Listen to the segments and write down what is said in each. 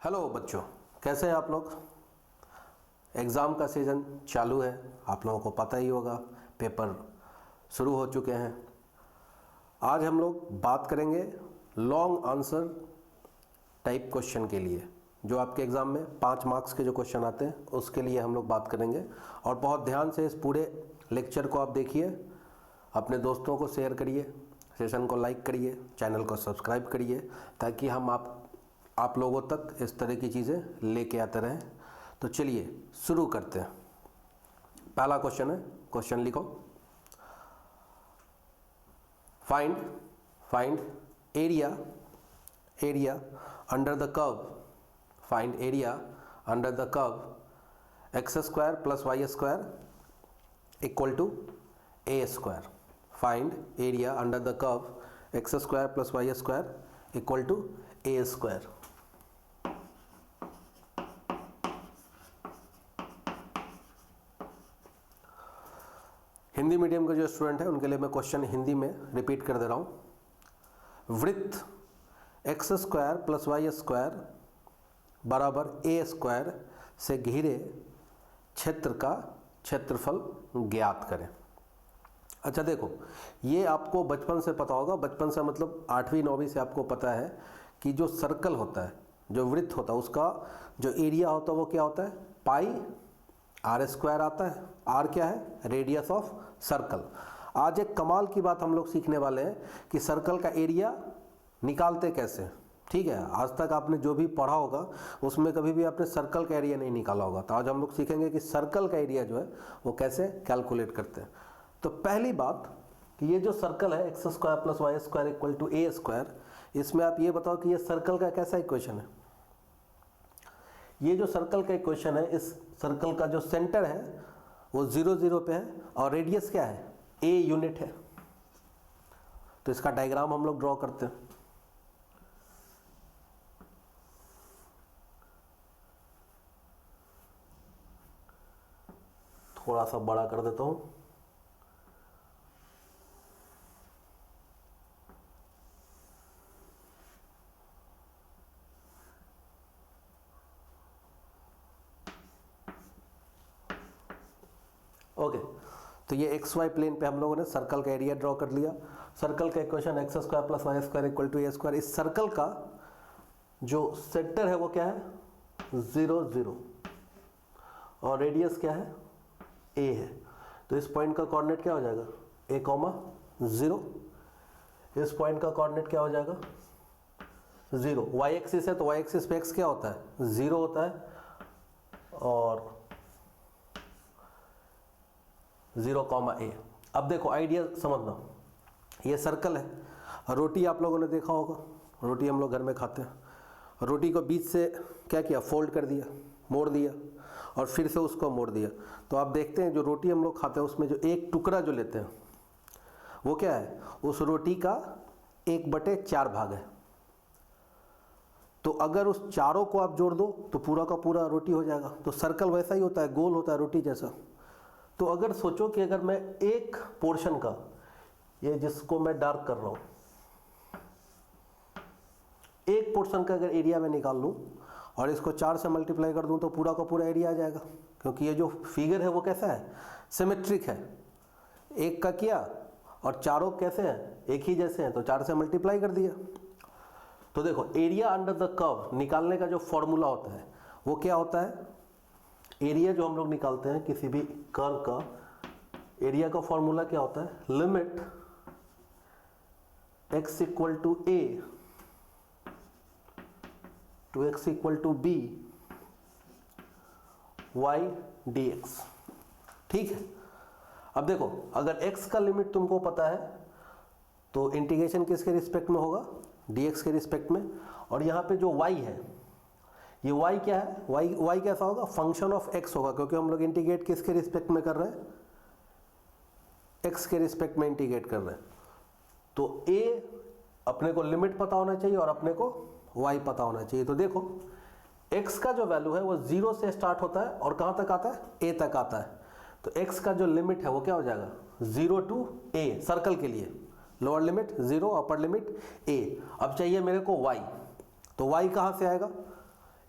Hello बच्चों, कैसे हैं आप लोग। एग्ज़ाम का सीज़न चालू है, आप लोगों को पता ही होगा, पेपर शुरू हो चुके हैं। आज हम लोग बात करेंगे लॉन्ग आंसर टाइप क्वेश्चन के लिए, जो आपके एग्ज़ाम में 5 मार्क्स के जो क्वेश्चन आते हैं उसके लिए हम लोग बात करेंगे। और बहुत ध्यान से इस पूरे लेक्चर को आप देखिए, अपने दोस्तों को शेयर करिए, सेशन को लाइक करिए, चैनल को सब्सक्राइब करिए, ताकि हम आप लोगों तक इस तरह की चीज़ें लेके आते रहें। तो चलिए शुरू करते हैं। पहला क्वेश्चन है, क्वेश्चन लिखो। Find area under the curve. Find area under the curve x square plus y square equal to a square. Find area under the curve x square plus y square equal to a square. Hindi medium के जो student है उनके लिए मैं question Hindi में repeat कर दे रहा हूँ। वृत्त x square plus y square बराबर ए स्क्वायर से घिरे क्षेत्र का क्षेत्रफल ज्ञात करें। अच्छा देखो, ये आपको बचपन से पता होगा, बचपन से मतलब 8वीं 9वीं से आपको पता है कि जो सर्कल होता है, जो वृत्त होता है, उसका जो एरिया होता है वो क्या होता है, पाई आर स्क्वायर आता है। आर क्या है, रेडियस ऑफ सर्कल। आज एक कमाल की बात हम लोग सीखने वाले हैं कि सर्कल का एरिया निकालते कैसे। ठीक है, आज तक आपने जो भी पढ़ा होगा उसमें कभी भी आपने सर्कल का एरिया नहीं निकाला होगा। तो आज हम लोग सीखेंगे कि सर्कल का एरिया जो है वो कैसे कैलकुलेट करते हैं। तो पहली बात कि ये जो सर्कल है x square plus y square equal to a square, इसमें आप ये बताओ कि ये सर्कल का कैसा इक्वेशन है। ये जो सर्कल का इक्वेशन है, इस सर्कल का जो सेंटर है वो 0 0 पे है और रेडियस क्या है, ए यूनिट है। तो इसका डायग्राम हम लोग ड्रॉ करते हैं। थोड़ा सा बड़ा कर देता हूं। ओके, तो ये एक्स वाई प्लेन पे हम लोगों ने सर्कल का एरिया ड्रॉ कर लिया। सर्कल का equation x square plus y square equal to a square. इस सर्कल का जो सेंटर है वो क्या है, 0 0 और रेडियस क्या है, ए है। तो इस पॉइंट का कोऑर्डिनेट क्या हो जाएगा, ए कॉमा 0। इस पॉइंट का कोऑर्डिनेट क्या हो जाएगा, 0। वाई एक्सिस है तो वाई एक्सिस पे एक्स क्या होता है, 0 होता है और 0, ए। अब देखो आइडिया समझना, ये सर्कल है। रोटी आप लोगों ने देखा होगा, रोटी हम लोग घर में खाते हैं। रोटी को बीच से क्या किया, फोल्ड कर दिया, मोड़ दिया और फिर से उसको मोड़ दिया। तो आप देखते हैं जो रोटी हम लोग खाते हैं उसमें जो एक टुकड़ा जो लेते हैं वो क्या है, उस रोटी का 1/4 भाग है। तो अगर उस चारों को आप जोड़ दो तो पूरा का पूरा रोटी हो जाएगा। तो सर्कल वैसा ही होता है, गोल होता है रोटी जैसा। तो अगर सोचो कि अगर मैं एक पोर्शन का, ये जिसको मैं डार्क कर रहा हूं, एक पोर्शन का अगर एरिया मैं निकाल लूं और इसको 4 से मल्टीप्लाई कर दूं तो पूरा का पूरा एरिया आ जाएगा। क्योंकि ये जो फिगर है वो कैसा है, सिमेट्रिक है। एक का किया और चारों कैसे हैं, एक ही जैसे हैं, तो 4 से मल्टीप्लाई कर दिया। तो देखो एरिया अंडर द कर्व निकालने का जो फॉर्मूला होता है वो क्या होता है, एरिया जो हम लोग निकालते हैं किसी भी कर्व का, एरिया का फॉर्मूला क्या होता है, limit x equal to a to x equal to b y d x. ठीक है, अब देखो अगर x का लिमिट तुमको पता है तो इंटीग्रेशन किसके रिस्पेक्ट में होगा, dx के रिस्पेक्ट में। और यहाँ पे जो y है, ये y क्या है, y कैसा होगा, फंक्शन ऑफ x होगा, क्योंकि हम लोग इंटीग्रेट किसके रिस्पेक्ट में कर रहे हैं, x के रिस्पेक्ट में इंटीग्रेट कर रहे हैं। तो a अपने को लिमिट पता होना चाहिए और अपने को y पता होना चाहिए। तो देखो x का जो वैल्यू है वो 0 से स्टार्ट होता है और कहां तक आता है, a तक आता है। तो x का जो लिमिट है वो क्या हो जाएगा, 0 टू a, सर्कल के लिए lower limit 0, upper limit a। अब चाहिए मेरे को y, तो y कहां से आएगा,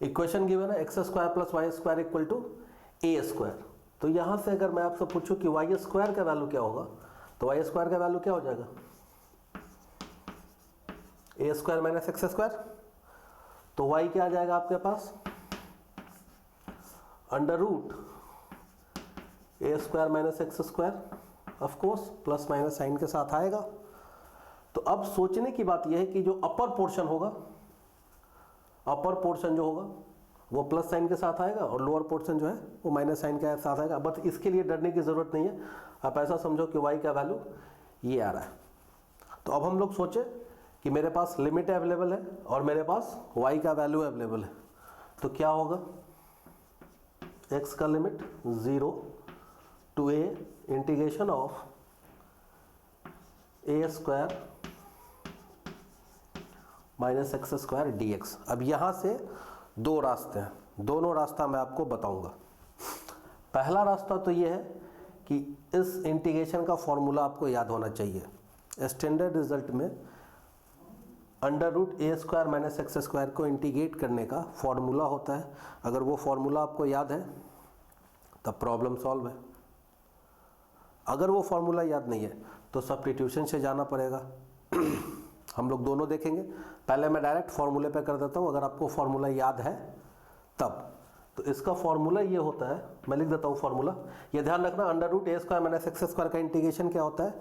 इक्वेशन गिवन है x square plus y square equal to a square. तो यहाँ से अगर मैं आपसे पूछूं कि वाई स्क्वायर का वैल्यू क्या होगा, तो वाई स्क्वायर का वैल्यू क्या हो जाएगा, a square minus x square. तो वाई क्या आ जाएगा आपके पास, under root a square minus x square, of course plus minus sign के साथ आएगा। तो अब सोचने की बात यह है कि जो अपर पोर्शन होगा, अपर पोर्शन जो होगा वो प्लस साइन के साथ आएगा और लोअर पोर्शन जो है वो माइनस साइन के साथ आएगा। बस इसके लिए डरने की ज़रूरत नहीं है, आप ऐसा समझो कि y का वैल्यू ये आ रहा है। तो अब हम लोग सोचे कि मेरे पास लिमिट अवेलेबल है और मेरे पास y का वैल्यू अवेलेबल है, तो क्या होगा, x का limit 0 to a integration of a square minus x square d x. अब यहाँ से दो रास्ते हैं, दोनों रास्ता मैं आपको बताऊंगा। पहला रास्ता तो ये है कि इस इंटीग्रेशन का फॉर्मूला आपको याद होना चाहिए। स्टैंडर्ड रिजल्ट में under root a square minus x square को इंटीग्रेट करने का फॉर्मूला होता है। अगर वो फॉर्मूला आपको याद है तब प्रॉब्लम सॉल्व है। अगर वो फॉर्मूला याद नहीं है तो सब्स्टिट्यूशन से जाना पड़ेगा। हम लोग दोनों देखेंगे। पहले मैं डायरेक्ट फॉर्मूले पे कर देता हूँ, अगर आपको फॉर्मूला याद है तब। तो इसका फॉर्मूला ये होता है, मैं लिख देता हूँ फॉर्मूला। ये ध्यान रखना, under root a square minus x square का इंटीग्रेशन क्या होता है,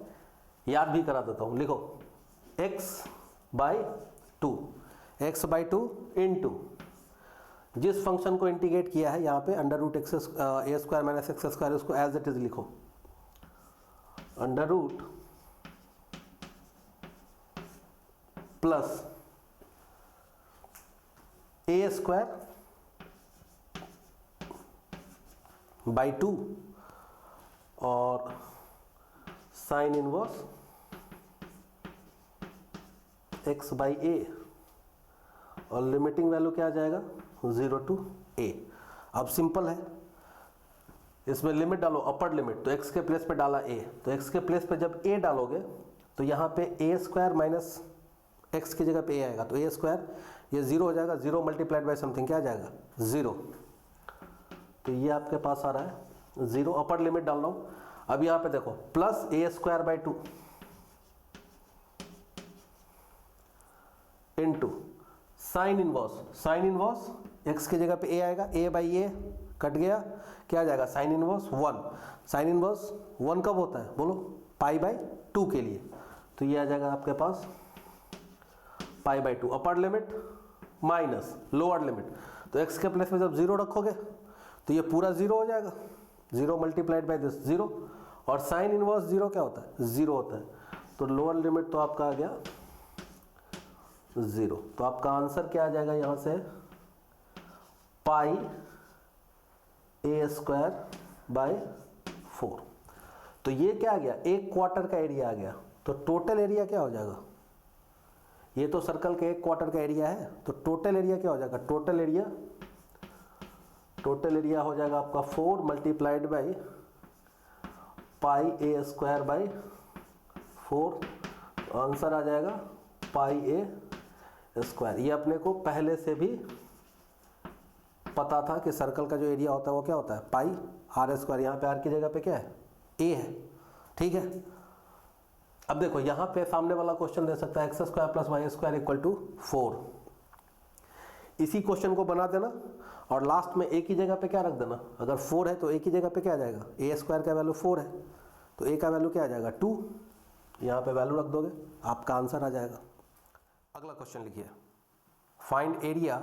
याद भी करा देता हूँ। लिखो x बाई टू इंटू जिस फंक्शन को इंटीग्रेट किया है यहाँ पे under root x a square minus x square, उसको एज इट इज लिखो, under root plus a square by 2 और sine inverse x by a, और लिमिटिंग वैल्यू क्या आ जाएगा 0 टू a। अब सिंपल है, इसमें लिमिट डालो अपर लिमिट, तो x के प्लेस पे डाला a, तो x के प्लेस पे जब a डालोगे तो यहाँ पे a स्क्वायर माइनस x की जगह पे a आएगा, तो a स्क्वायर ये 0 हो जाएगा, 0 मल्टीप्लाइड बाई समथिंग क्या आ जाएगा 0। तो ये आपके पास आ रहा है 0, अपर लिमिट डाल रहा हूँ। अब यहाँ पे देखो plus a square by 2 into sine inverse x की जगह पे a आएगा, a बाई ए कट गया, क्या आ जाएगा साइन इनवर्स 1। साइन इनवर्स 1 कब होता है बोलो, पाई बाई 2 के लिए, तो ये आ जाएगा आपके पास pi by 2। Upper limit minus lower limit, तो x के प्लेस में जब 0 रखोगे तो ये पूरा 0 हो जाएगा, 0 मल्टीप्लाइड बाई दिस 0, और साइन इनवर्स 0 क्या होता है 0 होता है, तो लोअर लिमिट तो आपका आ गया 0। तो आपका आंसर क्या आ जाएगा यहाँ से, पाई ए स्क्वायर बाई 4। तो ये क्या आ गया, 1 क्वार्टर का एरिया आ गया। तो टोटल एरिया क्या हो जाएगा, ये तो सर्कल के 1 क्वार्टर का एरिया है, तो टोटल एरिया क्या हो जाएगा, टोटल एरिया हो जाएगा आपका 4 multiplied by pi A square by 4। तो आंसर आ जाएगा पाई ए स्क्वायर। ये अपने को पहले से भी पता था कि सर्कल का जो एरिया होता है वो क्या होता है पाई आर स्क्वायर। यहाँ पे आर की जगह पे क्या है ए है, ठीक है। अब देखो यहाँ पे सामने वाला क्वेश्चन दे सकता है x square plus y square equal to 4। इसी क्वेश्चन को बना देना और लास्ट में ए की जगह पे क्या रख देना, अगर 4 है तो ए की जगह पे क्या आ जाएगा, ए स्क्वायर का वैल्यू 4 है तो ए का वैल्यू क्या आ जाएगा 2, यहाँ पे वैल्यू रख दोगे आपका आंसर आ जाएगा। अगला क्वेश्चन लिखिए, find area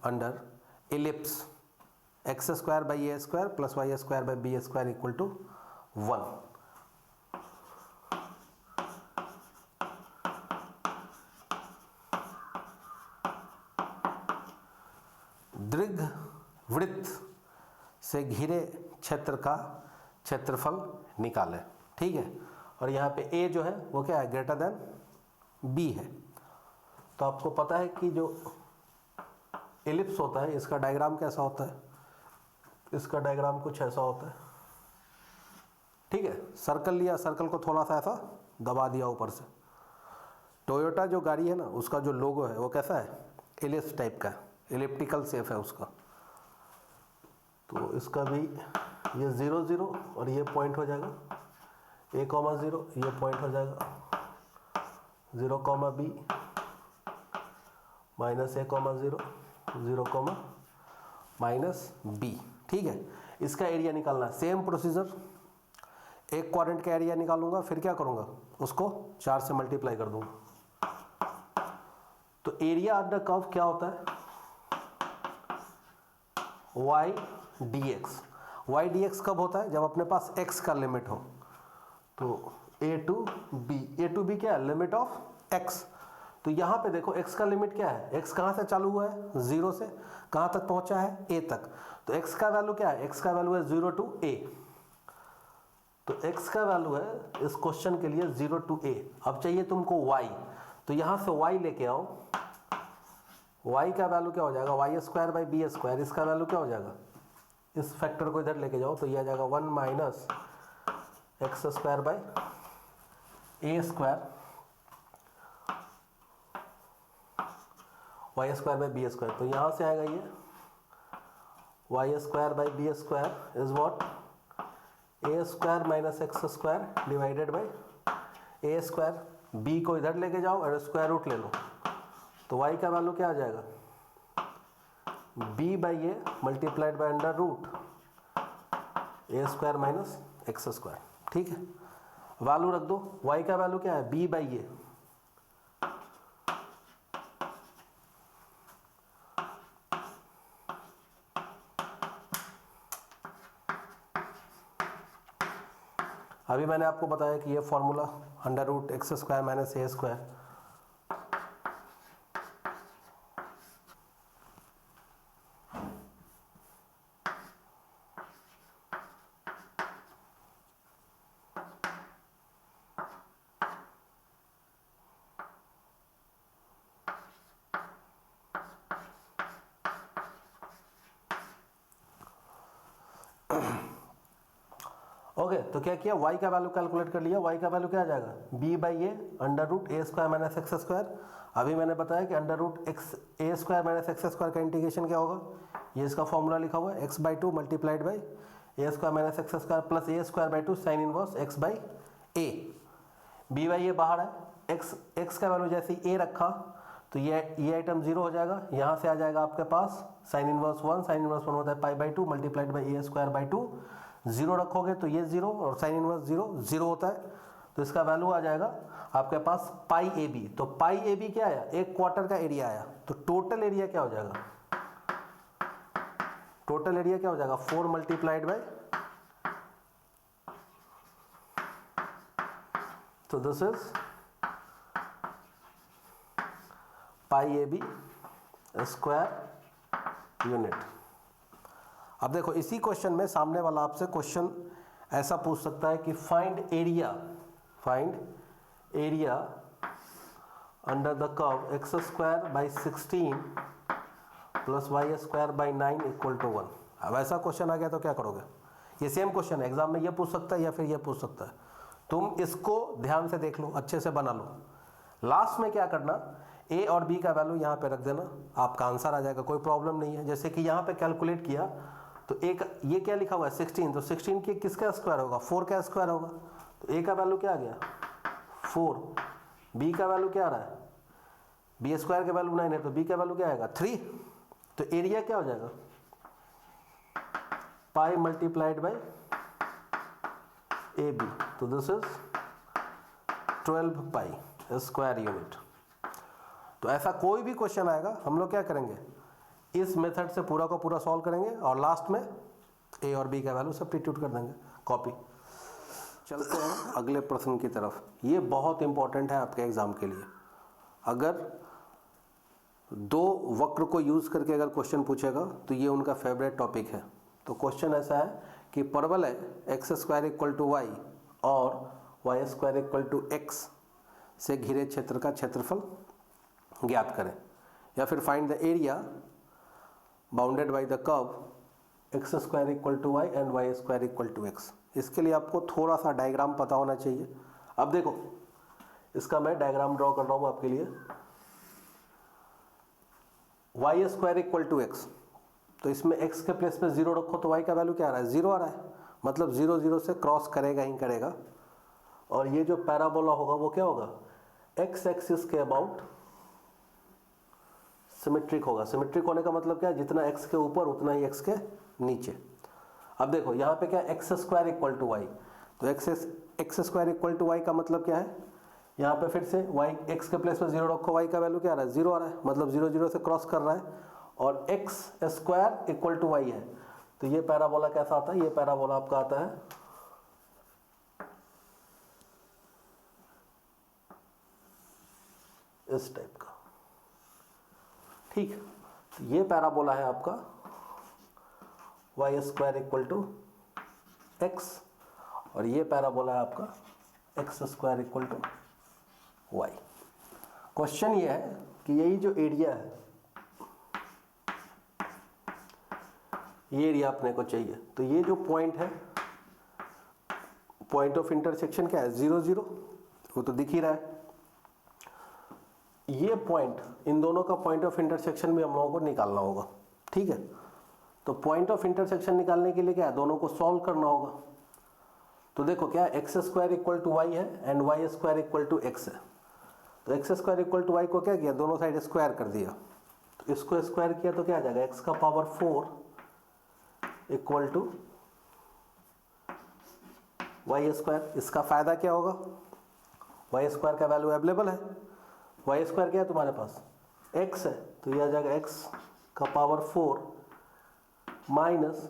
under ellipse x square by a square plus y square by b square equal to 1। दीर्घवृत्त से घिरे क्षेत्र का क्षेत्रफल निकालें, ठीक है। और यहाँ पे ए जो है वो क्या है ग्रेटर देन बी है। तो आपको पता है कि जो एलिप्स होता है इसका डायग्राम कैसा होता है, इसका डायग्राम कुछ ऐसा होता है, ठीक है। सर्कल लिया, सर्कल को थोड़ा सा ऐसा दबा दिया ऊपर से, टोयोटा जो गाड़ी है ना उसका जो लोगो है वो कैसा है, एलिप्स टाइप का, एलिप्टिकल शेप है उसका। तो इसका भी ये 0 0 और ये पॉइंट हो जाएगा a,0, ये पॉइंट हो जाएगा 0, b minus a,0 0, minus b। ठीक है, इसका एरिया निकालना है। सेम प्रोसीजर, एक क्वाड्रेंट का एरिया निकालूंगा, फिर क्या करूंगा, उसको 4 से मल्टीप्लाई कर दूंगा। तो एरिया अंडर कर्व क्या होता है, y dx। y dx कब होता है, जब अपने पास x का लिमिट हो। तो a to b क्या है, लिमिट ऑफ x। तो यहाँ पे देखो x का लिमिट क्या है, x कहाँ से चालू हुआ है, 0 से कहाँ तक पहुँचा है, a तक। तो x का वैल्यू क्या है, x का वैल्यू है 0 to a। तो x का वैल्यू है इस क्वेश्चन के लिए 0 to a। अब चाहिए तुमको y, तो यहाँ से y लेके आओ। y का वैल्यू क्या हो जाएगा, y² बाई b²। इसका वैल्यू क्या हो जाएगा, इस फैक्टर को इधर लेके जाओ तो ये आ जाएगा 1 minus x² by a² y² by b²। तो यहाँ से आएगा ये y² by b² is what, a² minus x² divided by a²। b को इधर लेके जाओ और स्क्वायर रूट ले लो। तो y का वैल्यू क्या आ जाएगा, b by a multiplied by under root a² minus x²। ठीक है, वैल्यू रख दो। y का वैल्यू क्या है, b बाई ए। अभी मैंने आपको बताया कि ये formula under root x² minus a²। Okay, तो क्या किया, y का वैल्यू कैलकुलेट कर लिया। y का वैल्यू क्या आ जाएगा, b by a under root a² minus x²। अभी मैंने बताया कि under root a² minus x² का इंटीग्रेशन क्या होगा, ये इसका फॉर्मूला लिखा हुआ है x/2 multiplied by a² minus x² plus a²/2 sine inverse x by a. b by a बाहर है, x का वैल्यू जैसे a रखा तो ये आइटम 0 हो जाएगा। यहाँ से आ जाएगा आपके पास साइन इनवर्स 1, साइन इनवर्स 1 होता है π/2 मल्टीप्लाइड बाई a²/2। 0 रखोगे तो ये 0 और साइन इनवर्स 0 0 होता है। तो इसका वैल्यू आ जाएगा आपके पास π/AB। तो π/AB क्या आया, एक क्वार्टर का एरिया आया। तो टोटल एरिया क्या हो जाएगा, टोटल एरिया क्या हो जाएगा 4 मल्टीप्लाइड बाई, तो this is π/AB square unit. अब देखो इसी क्वेश्चन में सामने वाला आपसे क्वेश्चन ऐसा पूछ सकता है कि find area under the curve x² by 16 plus y² by 9 equal to 1। अब ऐसा क्वेश्चन आ गया तो क्या करोगे, ये सेम क्वेश्चन है, एग्जाम में ये पूछ सकता है या फिर ये पूछ सकता है। तुम इसको ध्यान से देख लो, अच्छे से बना लो। लास्ट में क्या करना, a और b का वैल्यू यहाँ पे रख देना, आपका आंसर आ जाएगा, कोई प्रॉब्लम नहीं है। जैसे कि यहाँ पे कैलकुलेट किया तो एक ये क्या लिखा हुआ है 16, तो 16 की किसका स्क्वायर होगा, 4 का स्क्वायर होगा। तो a का वैल्यू क्या आ गया 4, b का वैल्यू क्या आ रहा है, b² का वैल्यू 9 है तो b का वैल्यू क्या आएगा 3। तो एरिया क्या हो जाएगा पाई मल्टीप्लाइड बाई AB। तो this is 12 pi square unit. तो ऐसा कोई भी क्वेश्चन आएगा हम लोग क्या करेंगे, इस मेथड से पूरा का पूरा सॉल्व करेंगे और लास्ट में a और b का वैल्यू सब्स्टिट्यूट कर देंगे, कॉपी। चलते हैं अगले प्रश्न की तरफ। ये बहुत इंपॉर्टेंट है आपके एग्जाम के लिए। अगर दो वक्र को यूज करके अगर क्वेश्चन पूछेगा तो ये उनका फेवरेट टॉपिक है। तो क्वेश्चन ऐसा है कि परवल है x² इक्वल टू y और y² इक्वल टू x से घिरे क्षेत्र का क्षेत्रफल ज्ञात करें, या फिर find the area bounded by the curve x² equal to y and y² equal to x। इसके लिए आपको थोड़ा सा डायग्राम पता होना चाहिए। अब देखो इसका मैं डायग्राम ड्रॉ कर रहा हूँ आपके लिए। Y square equal to x, तो इसमें x के प्लेस पे 0 रखो तो y का वैल्यू क्या आ रहा है, 0 आ रहा है, मतलब 0 0 से क्रॉस करेगा ही करेगा। और ये जो पैराबोला होगा वो क्या होगा, x एक्सिस के अबाउट सिमेट्रिक होगा। सिमेट्रिक होने का मतलब क्या है, जितना x के ऊपर उतना ही x के नीचे। अब देखो यहाँ पे क्या, x square equal to y, तो x square equal to y का मतलब क्या है, यहाँ पे फिर से y x के प्लेस पे 0 रखो, y का वैल्यू क्या आ रहा है, 0 आ रहा है, मतलब 0 0 से क्रॉस कर रहा है। और x square equal to y है, तो ये पैराबोला कैसा आता है, ये पैराबोला आपका आता है इस टाइप का, ठीक। तो ये पैराबोला है आपका y square equal to x, और ये पैराबोला है आपका x square equal to y. Question ये है कि यही जो एरिया है, ये एरिया अपने को चाहिए। तो ये जो पॉइंट है, पॉइंट ऑफ इंटरसेक्शन क्या है, 0 0, वो तो दिख ही रहा है। ये पॉइंट, इन दोनों का पॉइंट ऑफ इंटरसेक्शन भी हम लोगों को निकालना होगा, ठीक है। तो पॉइंट ऑफ इंटरसेक्शन निकालने के लिए क्या है, दोनों को सॉल्व करना होगा। तो देखो क्या, x square equal to y है and y square equal to x है। तो x square equal to y को क्या किया, दोनों साइड स्क्वायर कर दिया, तो इसको स्क्वायर किया तो क्या आ जाएगा, एक्स का power 4 equal to y square. इसका फायदा क्या होगा, वाई स्क्वायर का वैल्यू अवेलेबल है, वाई स्क्वायर क्या है तुम्हारे पास, एक्स है, तो यह आ जाएगा एक्स का पावर 4 माइनस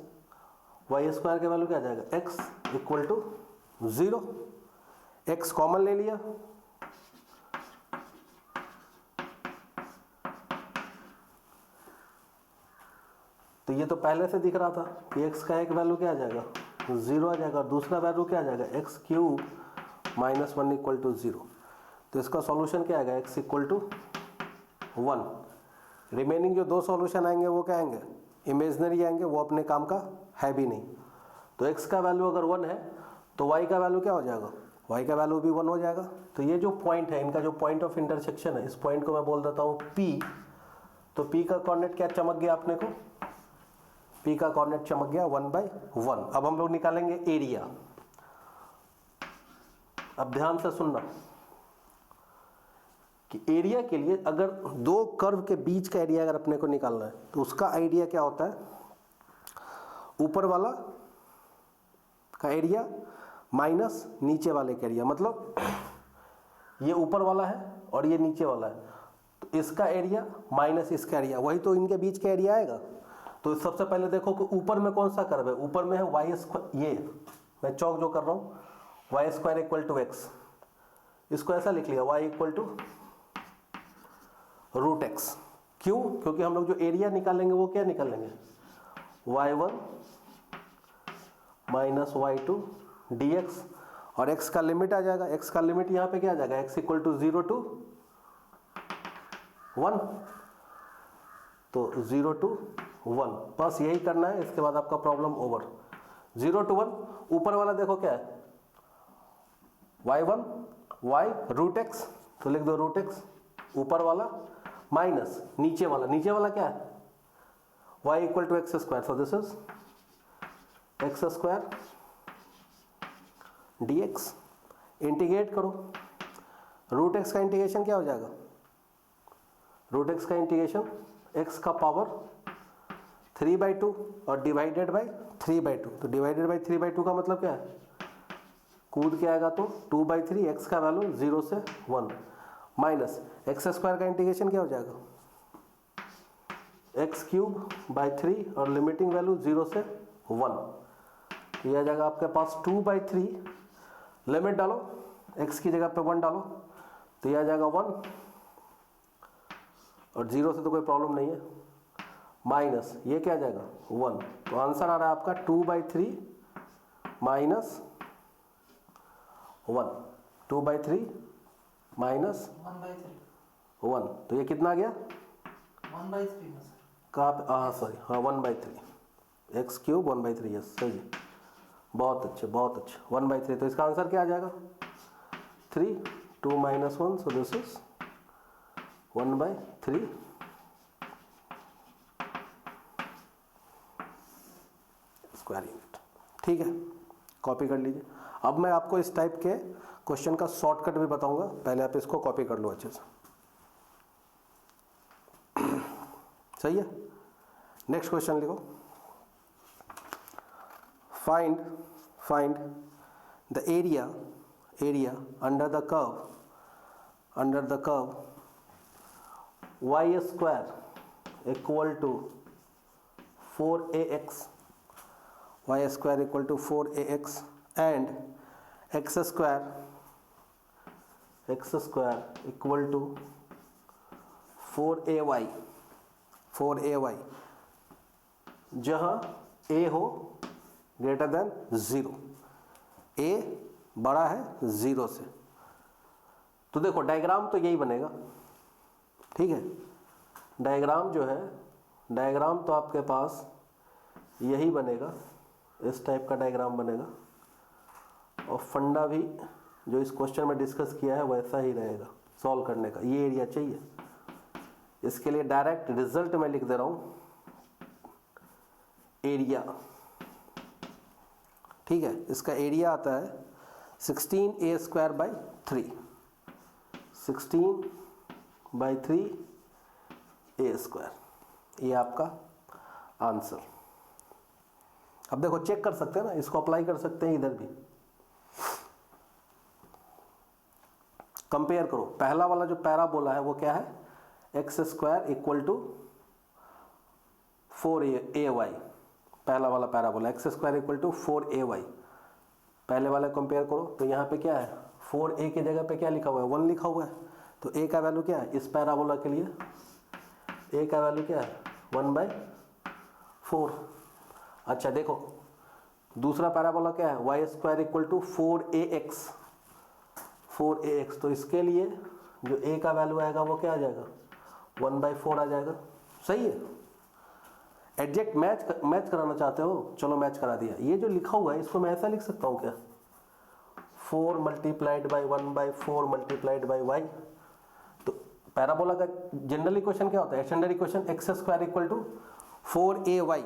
वाई स्क्वायर का वैल्यू क्या आ जाएगा, x equal to 0। X common ले लिया, तो ये तो पहले से दिख रहा था कि x का एक वैल्यू क्या आ जाएगा, 0 आ जाएगा, और दूसरा वैल्यू क्या आ जाएगा, x cube minus 1 equal to 0। तो इसका सॉल्यूशन क्या आएगा, x इक्वल टू 1। रिमेनिंग जो दो सॉल्यूशन आएंगे वो क्या आएंगे, इमेजनरी आएंगे, वो अपने काम का है भी नहीं। तो x का वैल्यू अगर 1 है तो y का वैल्यू क्या हो जाएगा, y का वैल्यू भी 1 हो जाएगा। तो ये जो पॉइंट है, इनका जो पॉइंट ऑफ इंटरसेक्शन है, इस पॉइंट को मैं बोल देता हूँ P। तो P का कोऑर्डिनेट क्या चमक गया अपने को, P का कोऑर्डिनेट चमक गया 1/1। अब हम लोग निकालेंगे एरिया। अब ध्यान से सुनना कि एरिया के लिए अगर दो कर्व के बीच का एरिया अगर अपने को निकालना है तो उसका आइडिया क्या होता है, ऊपर वाला का एरिया माइनस नीचे वाले का एरिया। मतलब ये ऊपर वाला है और ये नीचे वाला है, तो इसका एरिया माइनस इसका एरिया, वही तो इनके बीच का एरिया आएगा। तो सबसे पहले देखो कि ऊपर में कौन सा कर्व है, ऊपर में है वाई स्क्वायर, ये मैं चौक जो कर रहा हूँ, y square equal to x, इसको ऐसा लिख लिया y equal to root x. क्यों, क्योंकि हम लोग जो एरिया निकालेंगे वो क्या निकालेंगे, y1 माइनस y2 dx, और x का लिमिट आ जाएगा, x का लिमिट यहाँ पे क्या आ जाएगा, x इक्वल टू 0 to 1, तो 0 to 1, बस यही करना है। इसके बाद आपका प्रॉब्लम ओवर। 0 to 1, ऊपर वाला देखो क्या है, y1 y रूट एक्स, तो लिख दो रूट एक्स ऊपर वाला, माइनस नीचे वाला क्या है, y equal to x square, so this is x square dx। Integrate करो, रूट एक्स का इंटीग्रेशन क्या हो जाएगा, रूट एक्स का इंटीग्रेशन x का पावर 3/2 और डिवाइडेड बाई 3/2, तो डिवाइडेड बाई 3/2 का मतलब क्या है, कूद के आएगा तो 2/3, x का वैल्यू 0 से 1, माइनस एक्स स्क्वायर का इंटीग्रेशन क्या हो जाएगा, एक्स क्यूब बाई 3 और लिमिटिंग वैल्यू 0 से 1, तो यह आ जाएगा आपके पास 2/3, लिमिट डालो, x की जगह पे 1 डालो, तो यह आ जाएगा 1, और 0 से तो कोई प्रॉब्लम नहीं है, माइनस ये क्या आ जाएगा 1, तो आंसर आ रहा है आपका 2/3 माइनस 1, 2/3 माइनस 1, तो ये कितना आ गया 1/3 ना सर, कहाँ पे, हाँ सॉरी, हाँ 1/3, एक्स क्यूब 1/3, यस सही, बहुत अच्छे बहुत अच्छे, 1/3, तो इसका आंसर क्या आ जाएगा 3, 2 minus 1, so this is 1/3 square unit. ठीक है, कॉपी कर लीजिए। अब मैं आपको इस टाइप के क्वेश्चन का शॉर्टकट भी बताऊंगा, पहले आप इसको कॉपी कर लो अच्छे से। सही है। नेक्स्ट क्वेश्चन लिखो, find the area under the curve y square equal to 4ax and x square equal to 4ay जहां a हो ग्रेटर देन 0, a बड़ा है 0 से। तो देखो डायग्राम तो यही बनेगा। ठीक है, डायग्राम जो है, डायग्राम तो आपके पास यही बनेगा, इस टाइप का डायग्राम बनेगा, और फंडा भी जो इस क्वेश्चन में डिस्कस किया है वैसा ही रहेगा सॉल्व करने का। ये एरिया चाहिए, इसके लिए डायरेक्ट रिजल्ट में लिख दे रहा हूं, एरिया। ठीक है, इसका एरिया आता है 16a² 3 16/3 a²। ये आपका आंसर। अब देखो चेक कर सकते हैं ना, इसको अप्लाई कर सकते हैं इधर भी। कंपेयर करो, पहला वाला जो पैराबोला है वो क्या है, x² इक्वल टू 4ay। पहला वाला parabola x² equal to 4ay। पहले वाला कंपेयर करो तो यहाँ पे क्या है, 4a की जगह पे क्या लिखा हुआ है, 1 लिखा हुआ है। तो a का वैल्यू क्या है इस पैराबोला के लिए, a का वैल्यू क्या है 1/4। अच्छा देखो दूसरा पैराबोला क्या है, y² इक्वल टू 4ax। तो इसके लिए जो a का वैल्यू आएगा वो क्या आ जाएगा, 1/4 आ जाएगा। सही है। एग्जैक्ट मैच कराना चाहते हो, चलो मैच करा दिया। ये जो लिखा हुआ है इसको मैं ऐसा लिख सकता हूँ क्या, 4 × 1/4 × y। तो पैराबोला का जनरल इक्वेशन क्या होता है, standard equation x² equal to 4ay।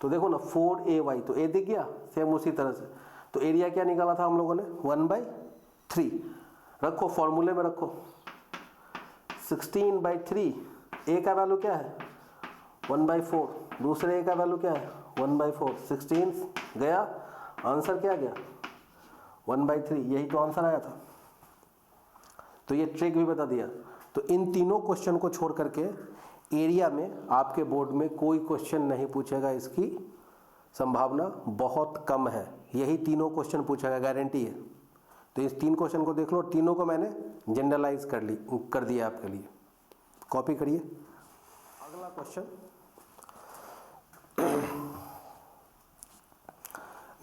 तो देखो ना 4ay, तो a दिख गया, सेम उसी तरह से। तो एरिया क्या निकाला था हम लोगों ने, 1/3। रखो फॉर्मूले में रखो, 16/3 a का वैल्यू क्या है 1/4, दूसरे a का वैल्यू क्या है 1/4। 16 गया, आंसर क्या गया 1/3। यही तो आंसर आया था। तो ये ट्रिक भी बता दिया। तो इन तीनों क्वेश्चन को छोड़ करके एरिया में आपके बोर्ड में कोई क्वेश्चन नहीं पूछेगा, इसकी संभावना बहुत कम है। यही तीनों क्वेश्चन पूछेगा, गारंटी है। तो इस 3 क्वेश्चन को देख लो, तीनों को मैंने जनरलाइज कर दिया आपके लिए। कॉपी करिए। अगला क्वेश्चन,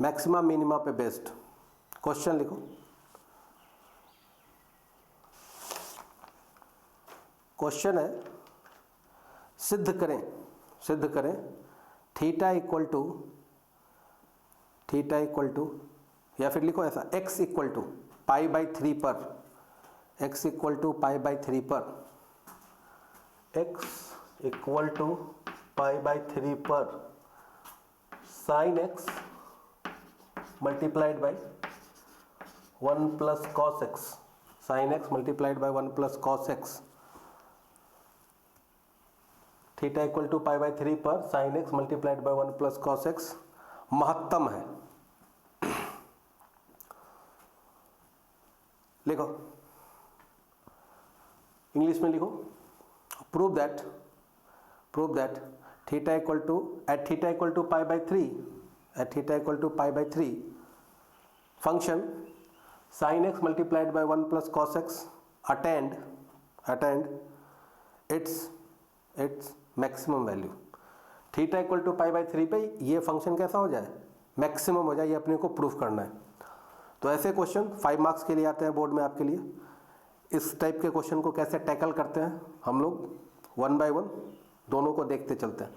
मैक्सिमा मिनिमा पे बेस्ड क्वेश्चन लिखो। क्वेश्चन है, सिद्ध करें थीटा इक्वल टू, या फिर लिखो ऐसा, x इक्वल टू π/3 पर, x इक्वल टू π/3 पर, x इक्वल टू π/3 पर sin x multiplied by 1 plus cos x, sin x multiplied by 1 plus cos x, theta equal to π/3 पर sin x multiplied by 1 plus cos x महत्तम है। लिखो, English में लिखो, prove that theta equal to at theta equal to π/3 function sin x multiplied by 1 plus cos x attend its maximum value. Theta equal to π/3 पे ये function कैसा हो जाए, मैक्सिमम हो जाए, ये अपने को प्रूफ करना है। तो ऐसे क्वेश्चन 5 मार्क्स के लिए आते हैं बोर्ड में आपके लिए। इस टाइप के क्वेश्चन को कैसे टैकल करते हैं हम लोग 1 बाय 1 दोनों को देखते चलते हैं।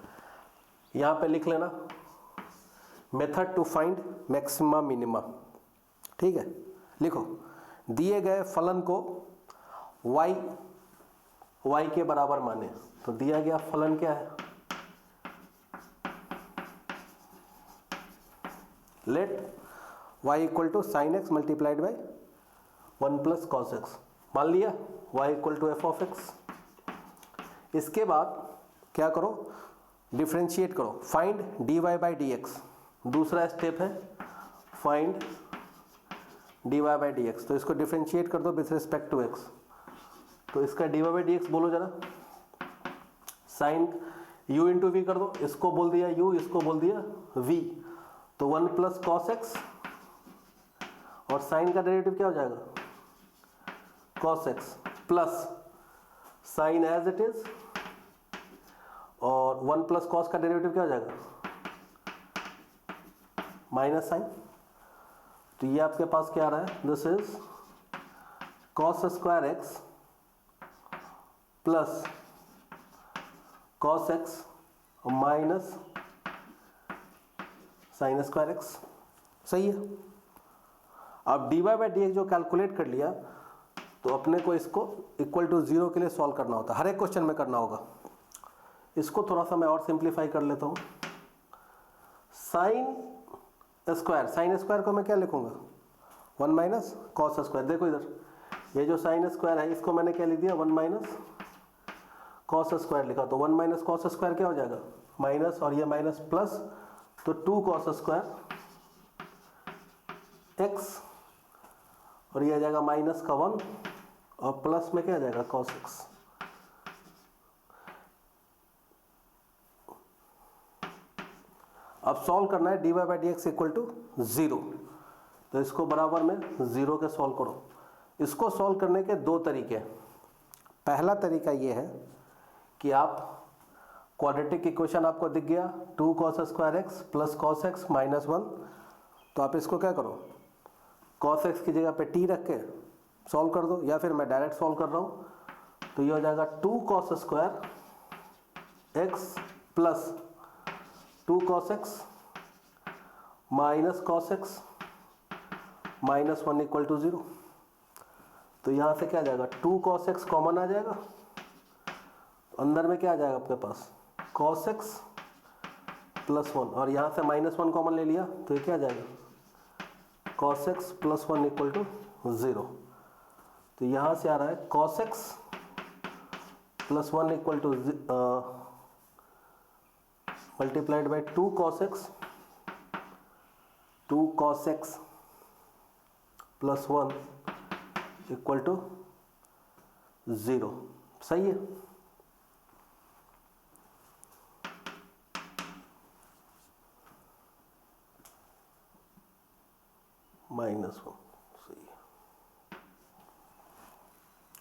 यहाँ पे लिख लेना, method to find maxima minima. ठीक है, लिखो दिए गए फलन को y के बराबर माने। तो दिया गया फलन क्या है, let y equal to sine x multiplied by 1 plus cos x. मान लिया y equal to f of x. इसके बाद क्या करो, डिफ्रेंशिएट करो, find dy by d x. दूसरा स्टेप है find dy by d x. तो इसको डिफ्रेंशिएट कर दो विथ रिस्पेक्ट टू x। तो इसका dy बाई डी एक्स बोलो जरा, साइन u इंटू वी कर दो। इसको बोल दिया u, इसको बोल दिया v। तो 1 प्लस कॉस एक्स और साइन का डेरिवेटिव क्या हो जाएगा, cos x plus sine as it is, और 1 प्लस कॉस का डेरिवेटिव क्या हो जाएगा, माइनस साइन। तो ये आपके पास क्या आ रहा है, this is cos square x plus cos x minus sine square x. सही है। अब d y by d x जो कैलकुलेट कर लिया, तो अपने को इसको इक्वल टू 0 के लिए सॉल्व करना होता है, हर एक क्वेश्चन में करना होगा। इसको थोड़ा सा मैं और सिंप्लीफाई कर लेता हूँ। साइन स्क्वायर को मैं क्या लिखूंगा, 1 माइनस कॉस स्क्वायर। देखो इधर, ये जो साइन स्क्वायर है इसको मैंने क्या लिख दिया, 1 माइनस कॉस स्क्वायर लिखा। तो 1 माइनस कॉस स्क्वायर क्या हो जाएगा, माइनस, और ये माइनस प्लस, तो 2 कॉस स्क्वायर एक्स, और ये आ जाएगा माइनस का 1 और प्लस में क्या आ जाएगा, कॉस एक्स। अब सॉल्व करना है d y by d x equal to 0। तो इसको बराबर में 0 के सॉल्व करो। इसको सॉल्व करने के दो तरीके हैं। पहला तरीका ये है कि आप क्वाड्रेटिक इक्वेशन आपको दिख गया 2 cos square x plus cos x minus 1। तो आप इसको क्या करो, कॉस एक्स की जगह पे टी रख के सॉल्व कर दो, या फिर मैं डायरेक्ट सॉल्व कर रहा हूँ। तो ये हो जाएगा 2 cos square x plus 2 cos x minus cos x minus 1 equal to 0। तो यहाँ से क्या आ जाएगा, 2 कॉस एक्स कॉमन आ जाएगा, अंदर में क्या आ जाएगा आपके पास, कॉस एक्स प्लस 1, और यहाँ से माइनस 1 कॉमन ले लिया, तो ये क्या आ जाएगा, cos x plus 1 equal to 0। तो यहाँ से आ रहा है cos x plus 1 equal to multiplied by 2 cos x plus 1 equal to 0। सही है। माइनस 1, सही है।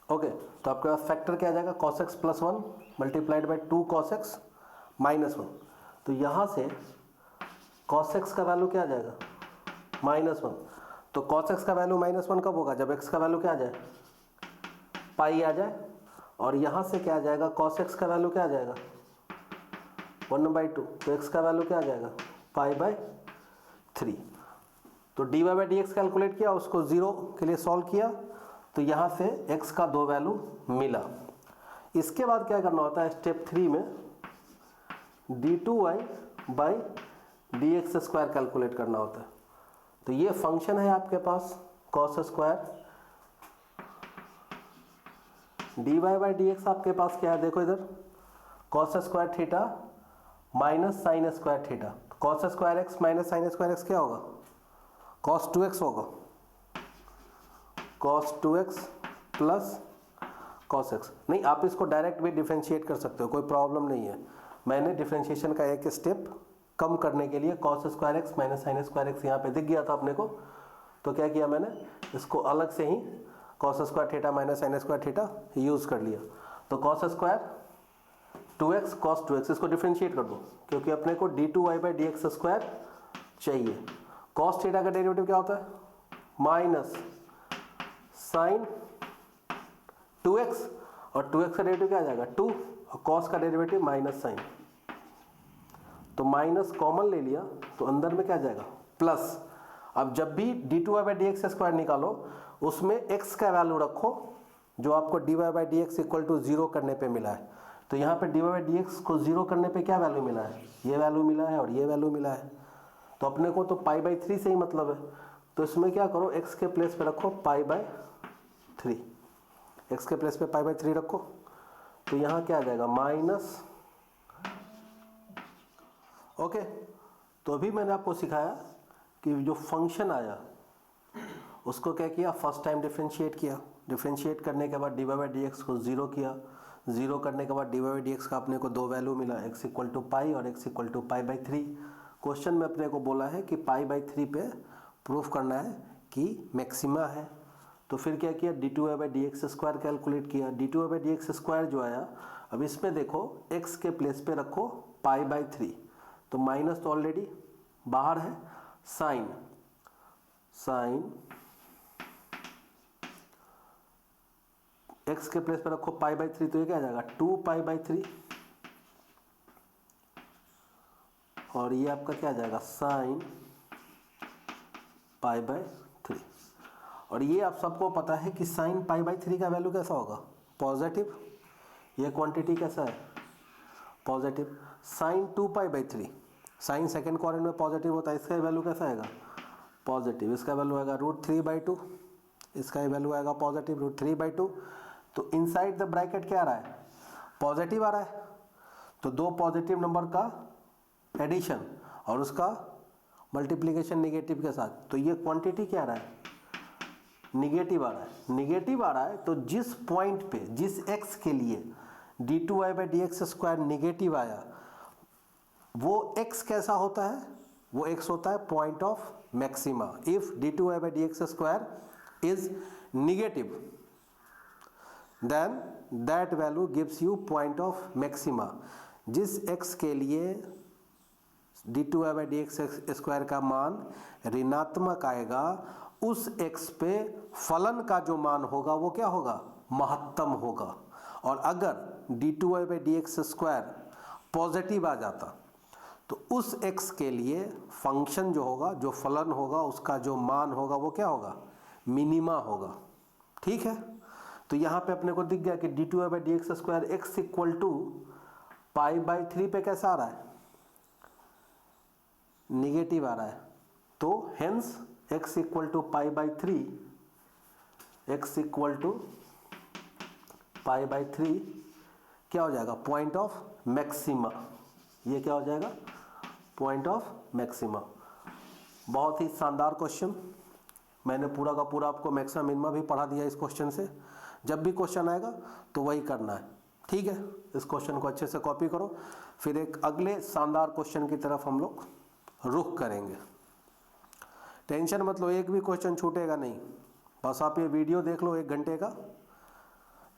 ओके, तो आपके पास फैक्टर क्या आ जाएगा, cos x plus 1 multiplied by 2 cos x minus 1। तो यहाँ से कॉस एक्स का वैल्यू क्या आ जाएगा, माइनस 1। तो कॉस एक्स का वैल्यू माइनस 1 कब होगा, जब एक्स का वैल्यू क्या आ जाए, पाई आ जाए। और यहाँ से क्या आ जाएगा, कॉस एक्स का वैल्यू क्या आ जाएगा, 1/2। तो एक्स का वैल्यू क्या आ जाएगा, पाई बाई 3। तो d y by d x calculate किया, उसको 0 के लिए सॉल्व किया, तो यहाँ से x का 2 वैल्यू मिला। इसके बाद क्या करना होता है, स्टेप 3 में d2y by d x square calculate करना होता है। तो ये फंक्शन है आपके पास cos square, d y by d x आपके पास क्या है, देखो इधर, cos square theta minus sine square theta. Cos square x minus sine square x क्या होगा, कॉस 2x होगा, cos 2x plus cos x. नहीं, आप इसको डायरेक्ट भी डिफरेंशिएट कर सकते हो, कोई प्रॉब्लम नहीं है। मैंने डिफरेंशिएशन का एक स्टेप कम करने के लिए cos square x minus sine square x यहाँ पे दिख गया था अपने को, तो क्या किया मैंने, इसको अलग से ही cos square theta minus sine square theta use कर लिया। तो cos square 2x cos 2x, इसको डिफरेंशिएट कर दो, क्योंकि अपने को d2y by d x square चाहिए। कॉस थीटा का डेरिवेटिव क्या होता है, माइनस साइन 2x, और 2x का डेरिवेटिव क्या आ जाएगा, 2, और कॉस का डेरिवेटिव माइनस साइन। तो माइनस कॉमन ले लिया, तो अंदर में क्या आ जाएगा, प्लस। अब जब भी d2y by d x square निकालो, उसमें x का वैल्यू रखो जो आपको dy by d x equal to 0 करने पे मिला है। तो यहाँ पे dy बाई डी एक्स को 0 करने पे क्या वैल्यू मिला है, ये वैल्यू मिला है और ये वैल्यू मिला है। तो अपने को तो पाई बाई 3 से ही मतलब है, तो इसमें क्या करो x के प्लेस पे रखो पाई बाई 3, x के प्लेस पे पाई बाई 3 रखो। तो यहाँ क्या आ जाएगा माइनस, ओके। तो अभी मैंने आपको सिखाया कि जो फंक्शन आया उसको क्या किया, फर्स्ट टाइम डिफरेंशिएट किया, डिफरेंशिएट करने के बाद डी बाई डी एक्स को 0 किया, 0 करने के बाद डी बाई डी एक्स का अपने को दो वैल्यू मिला, x इक्वल टू पाई और x equal to pi by 3। Question में अपने को बोला है कि पाई बाई 3 पे प्रूफ करना है कि मैक्सिमा है। तो फिर क्या किया, d two by d x square calculate किया, d two by d x square जो आया, अब इसमें देखो x के प्लेस पे रखो पाई बाई 3, तो माइनस तो ऑलरेडी बाहर है, साइन x के प्लेस पे रखो पाई बाई 3, तो ये क्या आ जाएगा 2 पाई बाई 3, और ये आपका क्या आ जाएगा साइन पाई बाई 3। और ये आप सबको पता है कि साइन पाई बाई 3 का वैल्यू कैसा होगा, पॉजिटिव। ये क्वांटिटी कैसा है, positive. Sine 2 pi by 3, sine second quadrant में पॉजिटिव होता है, इसका वैल्यू कैसा आएगा, पॉजिटिव। इसका वैल्यू आएगा √3/2, इसका वैल्यू आएगा पॉजिटिव √3/2। तो इनसाइड द ब्रैकेट क्या आ रहा है, पॉजिटिव आ रहा है। तो दो पॉजिटिव नंबर का एडिशन और उसका मल्टीप्लिकेशन नेगेटिव के साथ, तो ये क्वांटिटी क्या आ रहा है, निगेटिव आ रहा है। निगेटिव आ रहा है तो जिस पॉइंट पे, जिस x के लिए d two y by d x square negative आया, वो x कैसा होता है, वो x होता है point of maxima. If d two y by d x square is negative then that value gives you point of maxima. जिस x के लिए d two y by d x square का मान ऋणात्मक आएगा, उस x पे फलन का जो मान होगा वो क्या होगा, महत्तम होगा। और अगर d two y by d x square positive आ जाता तो उस x के लिए फंक्शन जो होगा, जो फलन होगा, उसका जो मान होगा वो क्या होगा, मिनिमा होगा। ठीक है, तो यहाँ पे अपने को दिख गया कि d two y by d x square x equal to pi by 3 पे कैसा आ रहा है, निगेटिव आ रहा है। तो hence x equal to pi by 3, x equal to pi by 3 क्या हो जाएगा, पॉइंट ऑफ मैक्सिमा। ये क्या हो जाएगा, पॉइंट ऑफ मैक्सिमा। बहुत ही शानदार क्वेश्चन, मैंने पूरा का पूरा आपको मैक्सिमा मिनिमा भी पढ़ा दिया इस क्वेश्चन से। जब भी क्वेश्चन आएगा तो वही करना है, ठीक है। इस क्वेश्चन को अच्छे से कॉपी करो, फिर एक अगले शानदार क्वेश्चन की तरफ हम लोग रुख करेंगे। टेंशन मत लो, एक भी क्वेश्चन छूटेगा नहीं, बस आप ये वीडियो देख लो 1 घंटे का।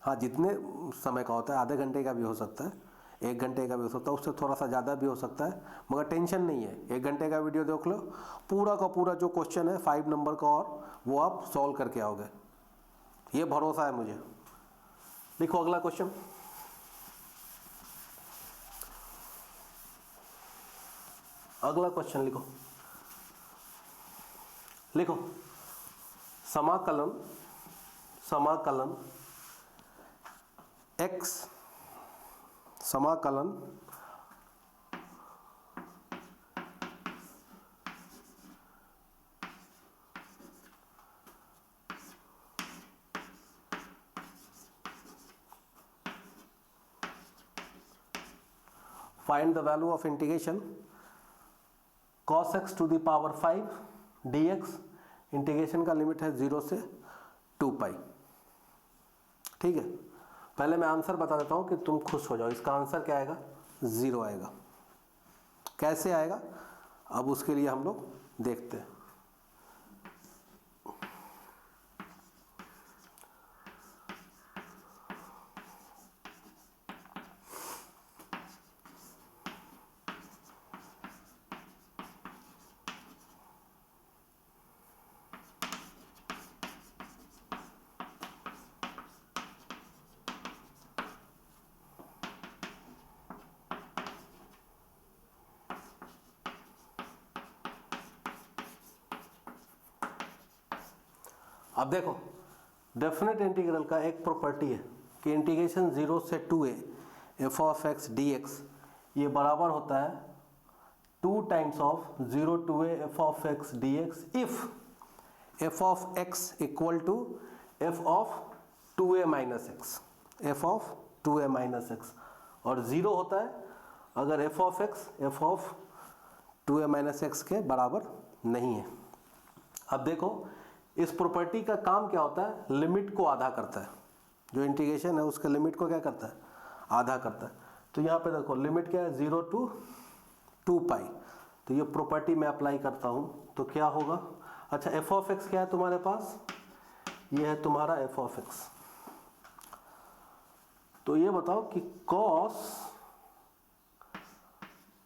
हाँ, जितने समय का होता है, आधे घंटे का भी हो सकता है, 1 घंटे का भी हो सकता है, उससे थोड़ा सा ज़्यादा भी हो सकता है, मगर टेंशन नहीं है। 1 घंटे का वीडियो देख लो, पूरा का पूरा जो क्वेश्चन है 5 नंबर का, और वो आप सॉल्व करके आओगे, ये भरोसा है मुझे। लिखो अगला क्वेश्चन। अगला क्वेश्चन लिखो, लिखो समाकलन x समाकलन find the value of integration cos x to the power 5 dx। Integration का लिमिट है 0 से 2 पाई। ठीक है, पहले मैं आंसर बता देता हूँ कि तुम खुश हो जाओ। इसका आंसर क्या आएगा, 0 आएगा। कैसे आएगा, अब उसके लिए हम लोग देखते हैं। अब देखो डेफिनेट इंटीग्रल का एक प्रॉपर्टी है कि इंटीग्रेशन 0 से 2a f of x d x ये बराबर होता है 2 times of 0 to a f of x d x if f of x equal to f of 2a minus x, f of 2a minus x, और 0 होता है अगर f of x f of 2a minus x के बराबर नहीं है। अब देखो इस प्रॉपर्टी का काम क्या होता है, लिमिट को आधा करता है, जो इंटीग्रेशन है उसके लिमिट को क्या करता है, आधा करता है। तो यहाँ पे देखो लिमिट क्या है, 0 to 2 पाई, तो ये प्रॉपर्टी मैं अप्लाई करता हूँ तो क्या होगा। अच्छा एफ ऑफ एक्स क्या है तुम्हारे पास, ये है तुम्हारा एफ ऑफ एक्स। तो ये बताओ कि cos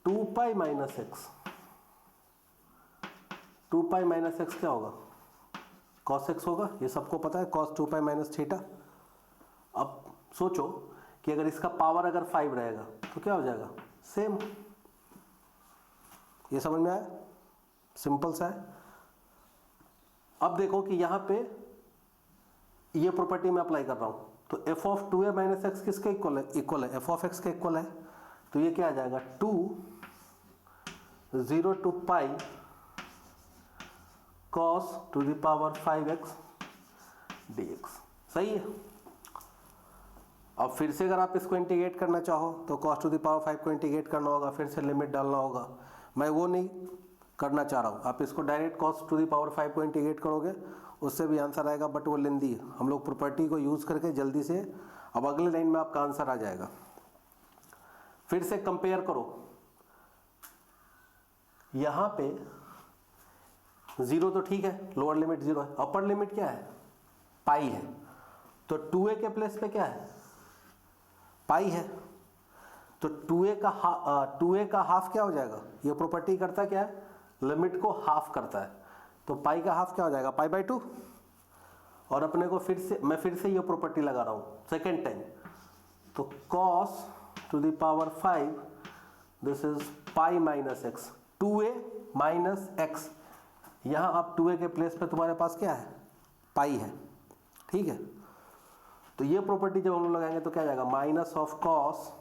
2 पाई माइनस एक्स, 2 पाई माइनस एक्स क्या होगा, cos x होगा, ये सबको पता है, cos 2 पाई माइनस थीटा। अब सोचो कि अगर इसका पावर अगर 5 रहेगा तो क्या हो जाएगा, सेम। ये समझ में आया, सिंपल सा है। अब देखो कि यहाँ पे ये प्रॉपर्टी मैं अप्लाई कर रहा हूँ, तो f of 2a minus x किसके इक्वल है, इक्वल है एफ ऑफ एक्स के इक्वल है। तो ये क्या आ जाएगा, 2 0 to पाई cos to the power 5x dx, सही है। अब फिर से अगर आप इसको इंटीग्रेट करना चाहो तो cos टू द पावर 5 को इंटीग्रेट करना होगा, फिर से लिमिट डालना होगा। मैं वो नहीं करना चाह रहा हूँ, आप इसको direct cos to the power 5 को इंटीग्रेट करोगे उससे भी आंसर आएगा, बट वो लेंदी है। हम लोग प्रॉपर्टी को यूज़ करके जल्दी से अब अगले लाइन में आपका आंसर आ जाएगा। फिर से कंपेयर करो, यहाँ पे 0 तो ठीक है, लोअर लिमिट 0 है, अपर लिमिट क्या है, पाई है, तो 2a के प्लेस पे क्या है, पाई है, तो 2a का हाफ क्या हो जाएगा, ये प्रॉपर्टी करता क्या है, लिमिट को हाफ करता है, तो पाई का हाफ क्या हो जाएगा, पाई बाई 2। और अपने को मैं फिर से ये प्रॉपर्टी लगा रहा हूँ सेकेंड टाइम, तो cos to the power 5 this is pi minus x, 2a minus x, यहाँ आप 2a के प्लेस पे तुम्हारे पास क्या है, पाई है, ठीक है। तो ये प्रॉपर्टी जब हम लोग लगाएंगे तो क्या जाएगा, माइनस ऑफ कॉस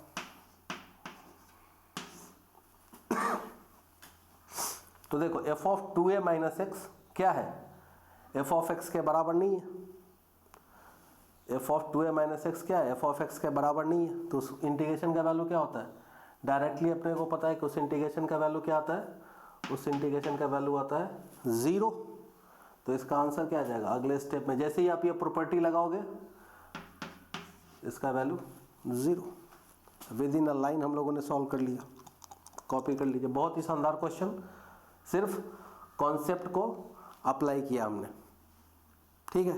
तो देखो F of 2a minus x क्या है, एफ ऑफ एक्स के बराबर नहीं है, f of 2a minus x क्या है, एफ ऑफ एक्स के बराबर नहीं है। तो उस इंटीग्रेशन का वैल्यू क्या होता है, डायरेक्टली अपने को पता है कि उस इंटीग्रेशन का वैल्यू क्या आता है, उस इंटीग्रेशन का वैल्यू आता है 0। तो इसका आंसर क्या आ जाएगा, अगले स्टेप में जैसे ही आप ये प्रॉपर्टी लगाओगे इसका value 0। With in a line हम लोगों ने सॉल्व कर लिया, कॉपी कर लीजिए। बहुत ही शानदार क्वेश्चन, सिर्फ कॉन्सेप्ट को अप्लाई किया हमने, ठीक है,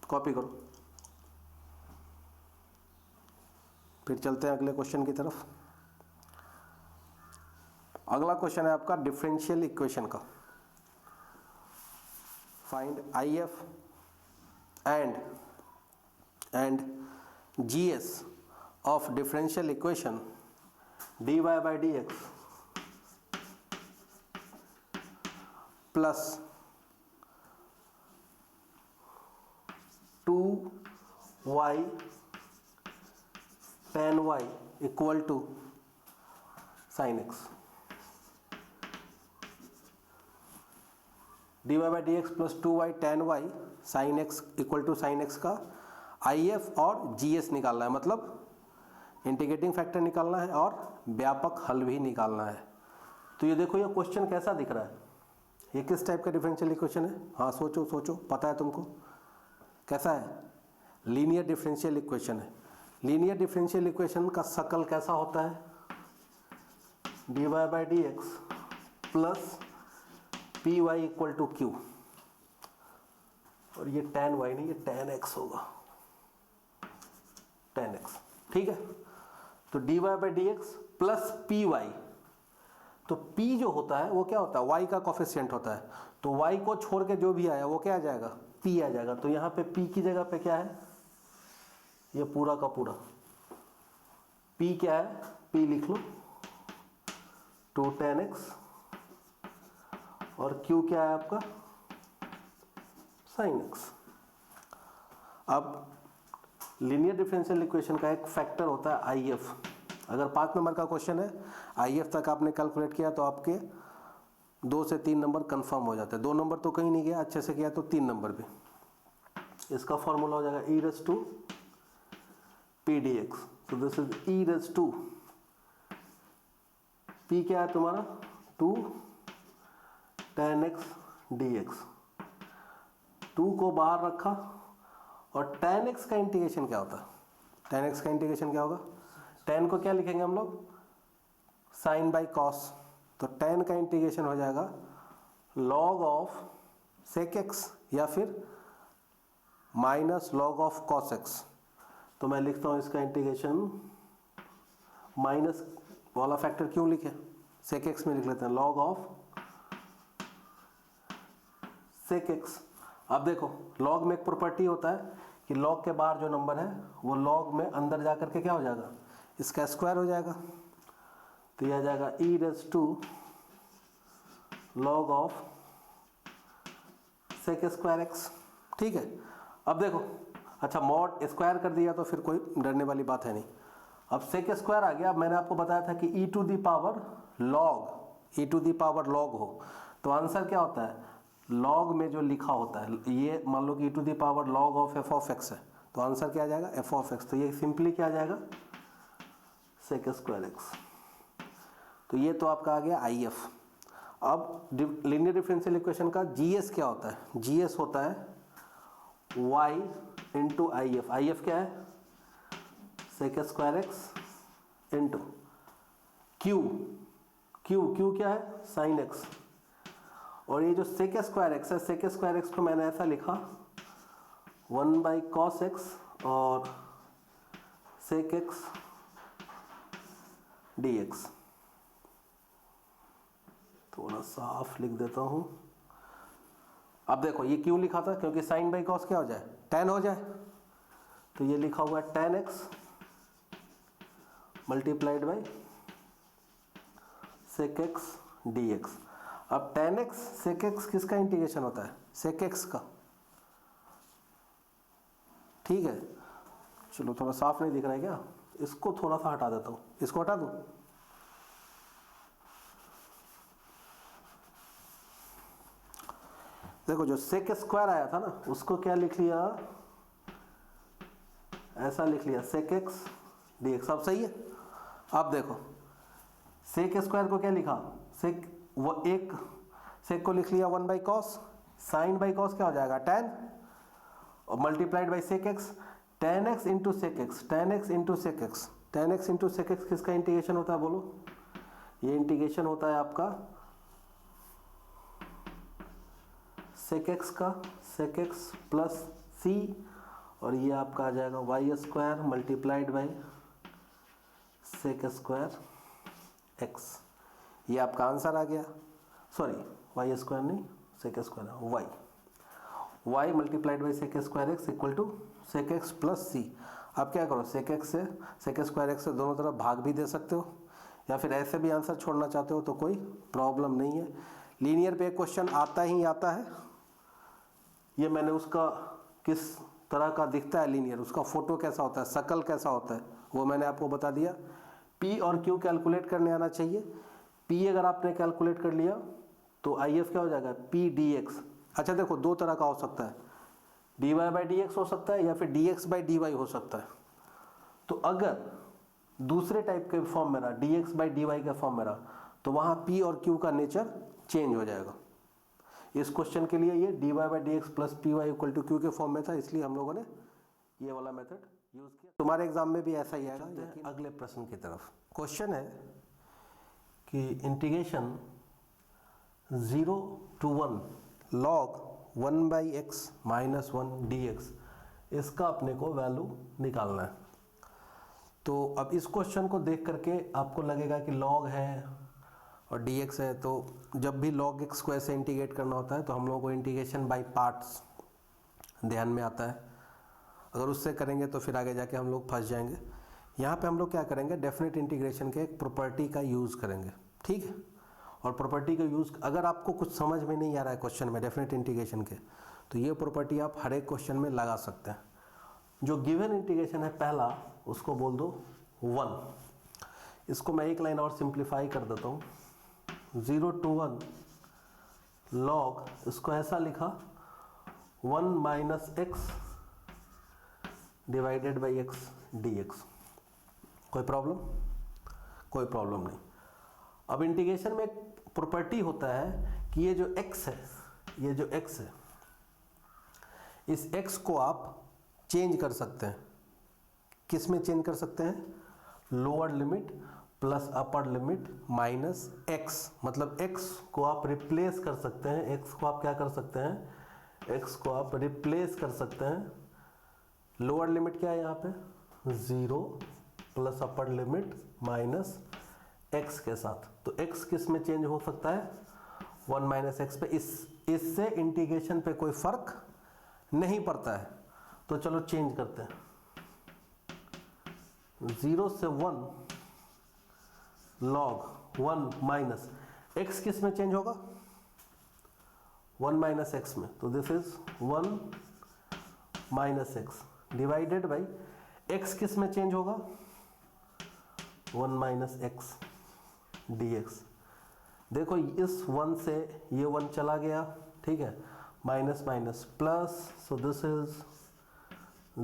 कॉपी करो। फिर चलते हैं अगले क्वेश्चन की तरफ। अगला क्वेश्चन है आपका डिफरेंशियल इक्वेशन का। Find IF and GS of differential equation dy by dx plus 2y tan y equal to sin x। dy by dx plus 2y tan y sin x equal to sin x का IF और GS निकालना है, मतलब integrating factor निकालना है और व्यापक हल भी निकालना है। तो ये देखो ये क्वेश्चन कैसा दिख रहा है, ये किस टाइप का डिफरेंशियल इक्वेशन है, हाँ सोचो सोचो, पता है तुमको कैसा है, लीनियर डिफरेंशियल इक्वेशन है। लीनियर डिफरेंशियल इक्वेशन का शकल कैसा होता है, dy by dx plus p y equal to q, और ये tan y नहीं, ये tan x होगा, tan x, ठीक है। तो dy by dx plus p y, तो p जो होता है वो क्या होता है, y का कोफिशिएंट होता है, तो y को छोड़ के जो भी आया वो क्या आ जाएगा, p आ जाएगा। तो यहाँ पे p की जगह पे क्या है, ये पूरा का पूरा p क्या है, p लिख लो 2 tan x, और q क्या है आपका sin x। अब लीनियर डिफरेंशियल इक्वेशन का एक फैक्टर होता है IF। अगर 5 नंबर का क्वेश्चन है, IF तक आपने कैलकुलेट किया तो आपके 2 से 3 नंबर कंफर्म हो जाते हैं। 2 नंबर तो कहीं नहीं गया, अच्छे से किया तो 3 नंबर भी। इसका फॉर्मूला हो जाएगा e raise to p dx। तो this is e raise to p क्या है तुम्हारा 2 tan x dx। 2 को बाहर रखा और tan x का इंटीग्रेशन क्या होता है? tan x का इंटीग्रेशन क्या होगा? tan को क्या लिखेंगे हम लोग? sin by cos। तो tan का इंटीग्रेशन हो जाएगा log ऑफ sec x या फिर minus log of cos x। तो मैं लिखता हूँ इसका इंटीग्रेशन, माइनस वाला फैक्टर क्यों लिखे? sec x में लिख लेते हैं log ऑफ sec x। अब देखो log में एक प्रॉपर्टी होता है कि log के बाहर जो नंबर है वो log में अंदर जा करके क्या हो जाएगा? इसका स्क्वायर हो जाएगा। तो यह आ जाएगा e raise to log of sec square x। ठीक है। अब देखो, अच्छा मॉड स्क्वायर कर दिया तो फिर कोई डरने वाली बात है नहीं। अब sec स्क्वायर आ गया। अब मैंने आपको बताया था कि e to the power log हो तो आंसर क्या होता है? log में जो लिखा होता है, ये मान लो कि e to the power log of f of x है, तो आंसर क्या आ जाएगा? f of x। तो ये सिंपली क्या आ जाएगा? sec square x। तो ये तो आपका आ गया IF। अब लीनियर डिफरेंशियल इक्वेशन का GS क्या होता है? GS होता है y इंटू IF। IF क्या है? sec square x into Q क्या है? sin x। और ये जो sec स्क्वायर x है, sec स्क्वायर x को मैंने ऐसा लिखा 1 बाई cos x और sec x dx। थोड़ा साफ लिख देता हूं। अब देखो ये क्यों लिखा था? क्योंकि साइन बाई कॉस क्या हो जाए? tan हो जाए। तो ये लिखा हुआ है tan x multiplied by sec x dx। अब tan x sec x किसका इंटीग्रेशन होता है? sec x का। ठीक है, चलो थोड़ा साफ नहीं दिख रहा है क्या? इसको थोड़ा सा हटा देता हूं। इसको हटा दूं? देखो जो sec स्क्वायर आया था ना, उसको क्या लिख लिया? ऐसा लिख लिया sec x dx। अब सही है। अब देखो sec स्क्वायर को क्या लिखा? sec वो एक sec को लिख लिया 1 by cos। sin by cos क्या हो जाएगा? tan और multiplied by sec x। tan x into sec x, tan x into sec x, tan x into sec x किसका इंटीग्रेशन होता है बोलो? ये इंटीग्रेशन होता है आपका sec x का, sec x प्लस c, और ये आपका आ जाएगा y square multiplied by sec square x। ये आपका आंसर आ गया। सॉरी वाई स्क्वायर नहीं, sec square y multiplied by sec square x equal to sec x plus c। आप क्या करो, sec x से sec स्क्वायर x से दोनों तरफ भाग भी दे सकते हो, या फिर ऐसे भी आंसर छोड़ना चाहते हो तो कोई प्रॉब्लम नहीं है। लीनियर पे क्वेश्चन आता ही आता है। ये मैंने उसका किस तरह का दिखता है लीनियर, उसका फोटो कैसा होता है, शकल कैसा होता है, वो मैंने आपको बता दिया। P और Q कैलकुलेट करने आना चाहिए। P अगर आपने कैलकुलेट कर लिया तो IF क्या हो जाएगा? P dx। अच्छा देखो दो तरह का हो सकता है, dy बाई dx हो सकता है या फिर dx बाई dy हो सकता है। तो अगर दूसरे टाइप के फॉर्म में रहा, dx बाई dy के फॉर्म में रहा, तो वहाँ P और Q का नेचर चेंज हो जाएगा। इस क्वेश्चन के लिए ये dy by dx plus py equal to q के फॉर्म में था, इसलिए हम लोगों ने ये वाला मेथड यूज किया। तुम्हारे एग्जाम में भी ऐसा ही आएगा। अगले प्रश्न की तरफ क्वेश्चन है कि integration 0 to 1 log 1 by x minus 1 dx, इसका अपने को वैल्यू निकालना है। तो अब इस क्वेश्चन को देख करके आपको लगेगा कि log है और dx है, तो जब भी log x को ऐसे इंटीग्रेट करना होता है तो हम लोगों को इंटीग्रेशन बाय पार्ट्स ध्यान में आता है। अगर उससे करेंगे तो फिर आगे जाके हम लोग फंस जाएंगे। यहाँ पे हम लोग क्या करेंगे, डेफिनेट इंटीग्रेशन के एक प्रॉपर्टी का यूज़ करेंगे। ठीक है, और प्रॉपर्टी का यूज़ अगर आपको कुछ समझ में नहीं आ रहा है क्वेश्चन में डेफिनेट इंटीग्रेशन के, तो ये प्रॉपर्टी आप हर एक क्वेश्चन में लगा सकते हैं। जो गिवन इंटीग्रेशन है पहला, उसको बोल दो 1। इसको मैं एक लाइन और सिंप्लीफाई कर देता हूँ, 0 to 1 log, इसको ऐसा लिखा 1 minus x divided by x dx। कोई प्रॉब्लम? कोई प्रॉब्लम नहीं। अब इंटीग्रेशन में एक प्रॉपर्टी होता है कि ये जो x है, ये जो x है, इस x को आप चेंज कर सकते हैं। किस में चेंज कर सकते हैं? लोअर लिमिट प्लस अपर लिमिट माइनस x, मतलब x को आप रिप्लेस कर सकते हैं। x को आप क्या कर सकते हैं? x को आप रिप्लेस कर सकते हैं। लोअर लिमिट क्या है यहाँ पे? 0 प्लस अपर लिमिट माइनस x के साथ। तो x किस में चेंज हो सकता है? 1 माइनस एक्स पे। इससे इंटीग्रेशन पे कोई फर्क नहीं पड़ता है। तो चलो चेंज करते हैं, 0 से 1 log 1 माइनस x किस में चेंज होगा? 1 माइनस एक्स में। तो this is 1 minus x divided by x किस में चेंज होगा? 1 माइनस एक्स dx। देखो इस 1 से ये 1 चला गया, ठीक है, minus minus plus, so this is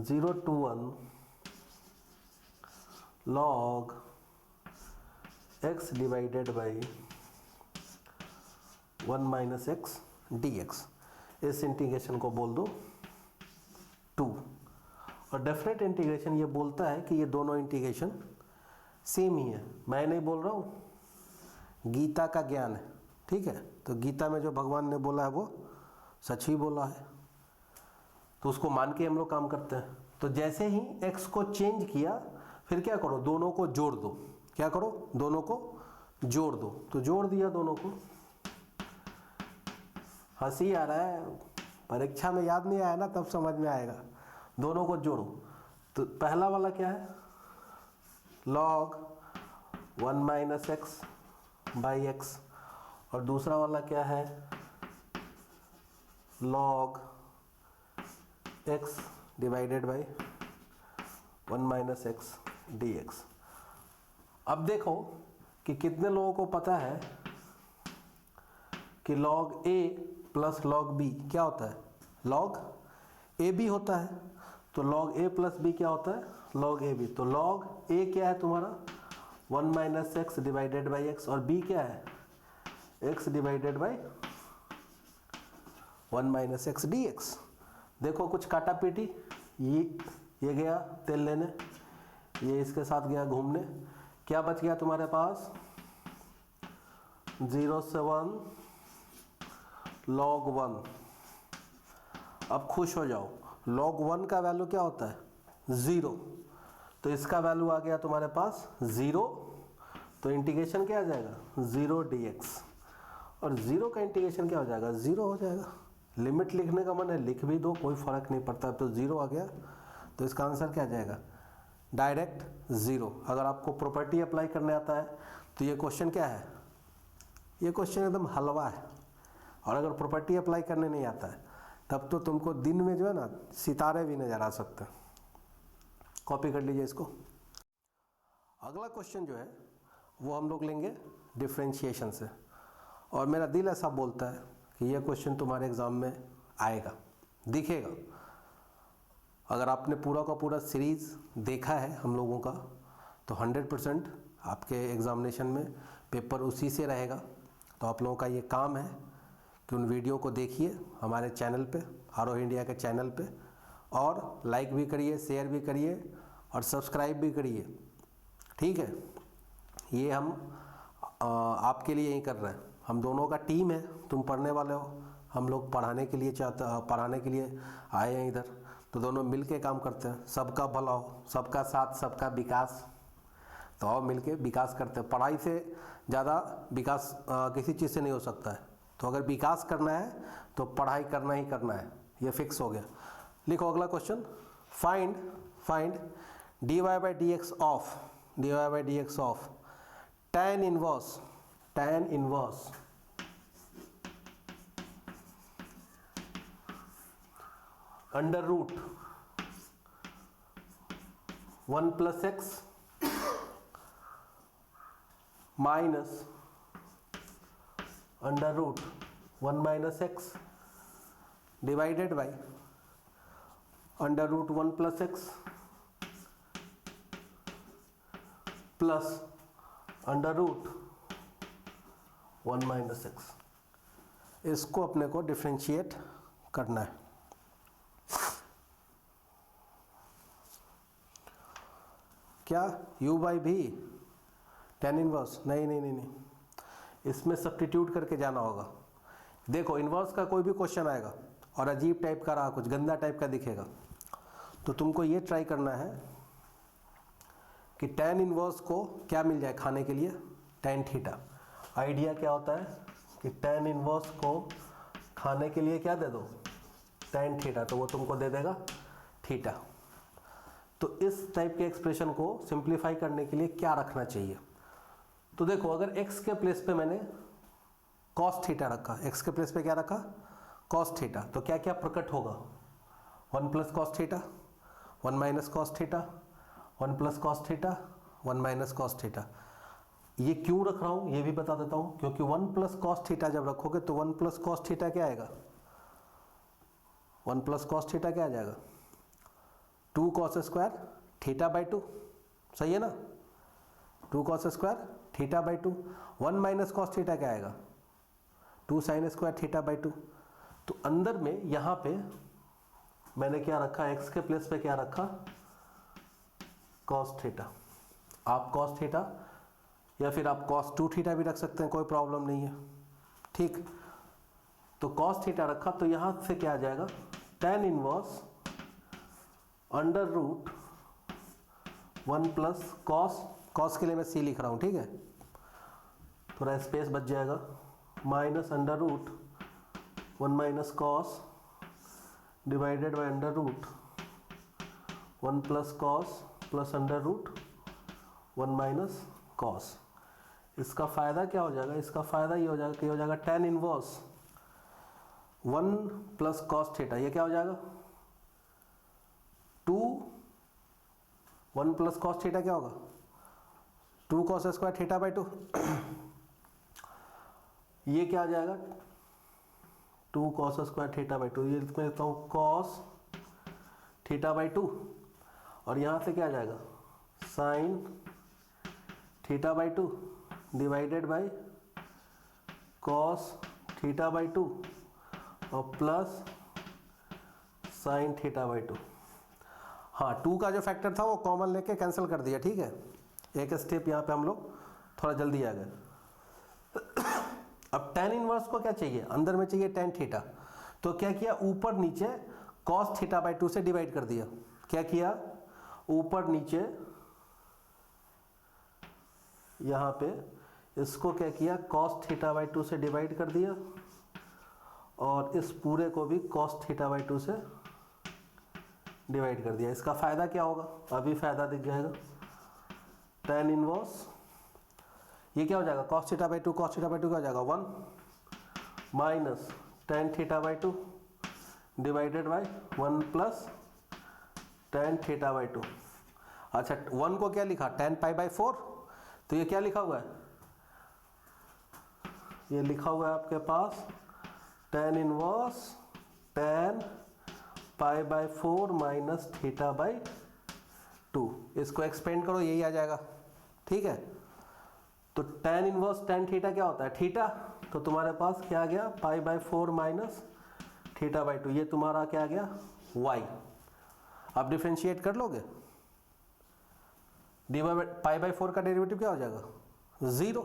0 to 1 log x divided by 1 minus x dx। इस इंटीग्रेशन को बोल दो 2। और डेफिनेट इंटीग्रेशन ये बोलता है कि ये दोनों इंटीग्रेशन सेम ही है। मैं नहीं बोल रहा हूँ, गीता का ज्ञान है, ठीक है। तो गीता में जो भगवान ने बोला है वो सच ही बोला है, तो उसको मान के हम लोग काम करते हैं। तो जैसे ही x को चेंज किया, फिर क्या करो? दोनों को जोड़ दो। क्या करो? दोनों को जोड़ दो। तो जोड़ दिया दोनों को। हंसी आ रहा है, परीक्षा में याद नहीं आया ना, तब समझ में आएगा। दोनों को जोड़ो। तो पहला वाला क्या है? log 1 minus x by x. और दूसरा वाला क्या है? log x divided by 1 minus x dx। अब देखो कि कितने लोगों को पता है कि log a plus log b क्या होता है? log ab होता है। तो log a प्लस b क्या होता है? log ab। तो log a क्या है तुम्हारा? 1 minus x divided by x, और b क्या है? x divided by 1 minus x dx। देखो कुछ काटा पीटी, ये गया तेल लेने, ये इसके साथ गया घूमने, क्या बच गया तुम्हारे पास? 0 से 1 log 1। अब खुश हो जाओ, log 1 का वैल्यू क्या होता है? 0। तो इसका वैल्यू आ गया तुम्हारे पास 0। तो इंटीग्रेशन क्या आ जाएगा? 0 dx। और 0 का इंटीग्रेशन क्या हो जाएगा? 0 हो जाएगा। लिमिट लिखने का मन है, लिख भी दो, कोई फर्क नहीं पड़ता। तो 0 आ गया, तो इसका आंसर क्या आ जाएगा? डायरेक्ट 0। अगर आपको प्रॉपर्टी अप्लाई करने आता है तो ये क्वेश्चन क्या है? ये क्वेश्चन एकदम हलवा है। और अगर प्रॉपर्टी अप्लाई करने नहीं आता है तब तो तुमको दिन में जो है ना सितारे भी नजर आ सकते हैं। कॉपी कर लीजिए इसको। अगला क्वेश्चन जो है वो हम लोग लेंगे डिफरेंशिएशन से। और मेरा दिल ऐसा बोलता है कि यह क्वेश्चन तुम्हारे एग्जाम में आएगा, दिखेगा। अगर आपने पूरा का पूरा सीरीज़ देखा है हम लोगों का, तो 100% आपके एग्जामिनेशन में पेपर उसी से रहेगा। तो आप लोगों का ये काम है कि उन वीडियो को देखिए हमारे चैनल पे, आरोह इंडिया के चैनल पे, और लाइक भी करिए, शेयर भी करिए और सब्सक्राइब भी करिए, ठीक है। ये हम आपके लिए ही कर रहे हैं। हम दोनों का टीम है, तुम पढ़ने वाले हो, हम लोग पढ़ाने के लिए आए हैं इधर। तो दोनों मिल के काम करते हैं, सबका भला हो, सबका साथ, सबका विकास। तो आओ मिल के विकास करते हैं। पढ़ाई से ज़्यादा विकास किसी चीज़ से नहीं हो सकता है। तो अगर विकास करना है तो पढ़ाई करना ही करना है, ये फिक्स हो गया। लिखो अगला question, find dy by d x of tan inverse under root 1 plus x minus under root 1 minus x divided by under root 1 plus x plus under root 1 minus x. इसको अपने को डिफ्रेंशिएट करना है। क्या u बाई भी tan inverse? नहीं, इसमें substitute करके जाना होगा। देखो इन्वर्स का कोई भी क्वेश्चन आएगा और अजीब टाइप का रहा, कुछ गंदा टाइप का दिखेगा, तो तुमको ये ट्राई करना है कि tan इनवर्स को क्या मिल जाए खाने के लिए, tan थीटा। आइडिया क्या होता है कि tan इनवर्स को खाने के लिए क्या दे दो, tan थीटा, तो वो तुमको दे देगा थीटा। तो इस टाइप के एक्सप्रेशन को सिंप्लीफाई करने के लिए क्या रखना चाहिए? तो देखो अगर x के प्लेस पे मैंने cos थीटा रखा, x के प्लेस पे क्या रखा, cos थीटा, तो क्या क्या प्रकट होगा, 1 plus cos theta, 1 minus cos theta, 1 plus cos theta, 1 minus cos theta. ये क्यों रख रहा हूँ ये भी बता देता हूँ, क्योंकि 1 प्लस कॉस थीटा जब रखोगे तो 1 प्लस कॉस थीटा क्या आएगा, 1 प्लस कॉस थीटा क्या आ जाएगा, 2 कॉस स्क्वायर थीटा बाई 2, सही है ना, 2 cos square theta by 2। 1 minus cos theta क्या आएगा, 2 साइन स्क्वायर थीटा बाई 2। तो अंदर में यहाँ पे मैंने क्या रखा, x के प्लेस पे क्या रखा, कॉस थीटा। आप कॉस थीटा या फिर आप कॉस 2 थीटा भी रख सकते हैं, कोई प्रॉब्लम नहीं है, ठीक। तो कॉस थीटा रखा, तो यहाँ से क्या आ जाएगा, tan inverse under root 1 plus cos के लिए मैं c लिख रहा हूँ, ठीक है, थोड़ा स्पेस बच जाएगा, minus under root 1 minus cos divided by under root 1 plus cos plus under root 1 minus cos. इसका फ़ायदा क्या हो जाएगा, इसका फ़ायदा ये हो जाएगा कि हो जाएगा tan inverse 1 plus cos theta, ये क्या हो जाएगा 2, 1 प्लस कॉस थीटा क्या होगा 2 कॉस स्क्वायर थीटा बाई 2। ये क्या आ जाएगा 2 कॉस स्क्वायर थीटा बाई 2, ये इसमें लिखता हूँ कॉस थीटा बाई 2, और यहाँ से क्या आ जाएगा sine theta by 2 divided by cos theta by 2 और प्लस साइन थीटा बाई 2। हाँ 2 का जो फैक्टर था वो कॉमन लेके कैंसिल कर दिया, ठीक है, एक स्टेप यहाँ पे हम लोग थोड़ा जल्दी आ गए। अब tan इनवर्स को क्या चाहिए, अंदर में चाहिए tan थीटा, तो क्या किया ऊपर नीचे cos थीटा बाई 2 से डिवाइड कर दिया। क्या किया ऊपर नीचे यहाँ पे इसको क्या किया cos थीटा बाई 2 से डिवाइड कर दिया, और इस पूरे को भी cos थीटा बाई 2 से डिवाइड कर दिया। इसका फ़ायदा क्या होगा, अभी फ़ायदा दिख जाएगा, tan इनवर्स ये क्या हो जाएगा cos theta by 2, cos theta by 2 क्या हो जाएगा 1 minus tan theta by 2 divided by 1 plus tan theta by 2। अच्छा 1 को क्या लिखा tan पाई बाई 4, तो ये क्या लिखा हुआ है, ये लिखा हुआ है आपके पास tan inverse tan pi by 4 minus theta by 2। इसको एक्सपेंड करो यही आ जाएगा, ठीक है। तो tan इनवर्स tan थीटा क्या होता है थीटा, तो तुम्हारे पास क्या आ गया pi by 4 minus theta by 2, ये तुम्हारा क्या आ गया y। आप डिफ्रेंशिएट कर लोगे, पाई बाई 4 का डेरिवेटिव क्या हो जाएगा 0,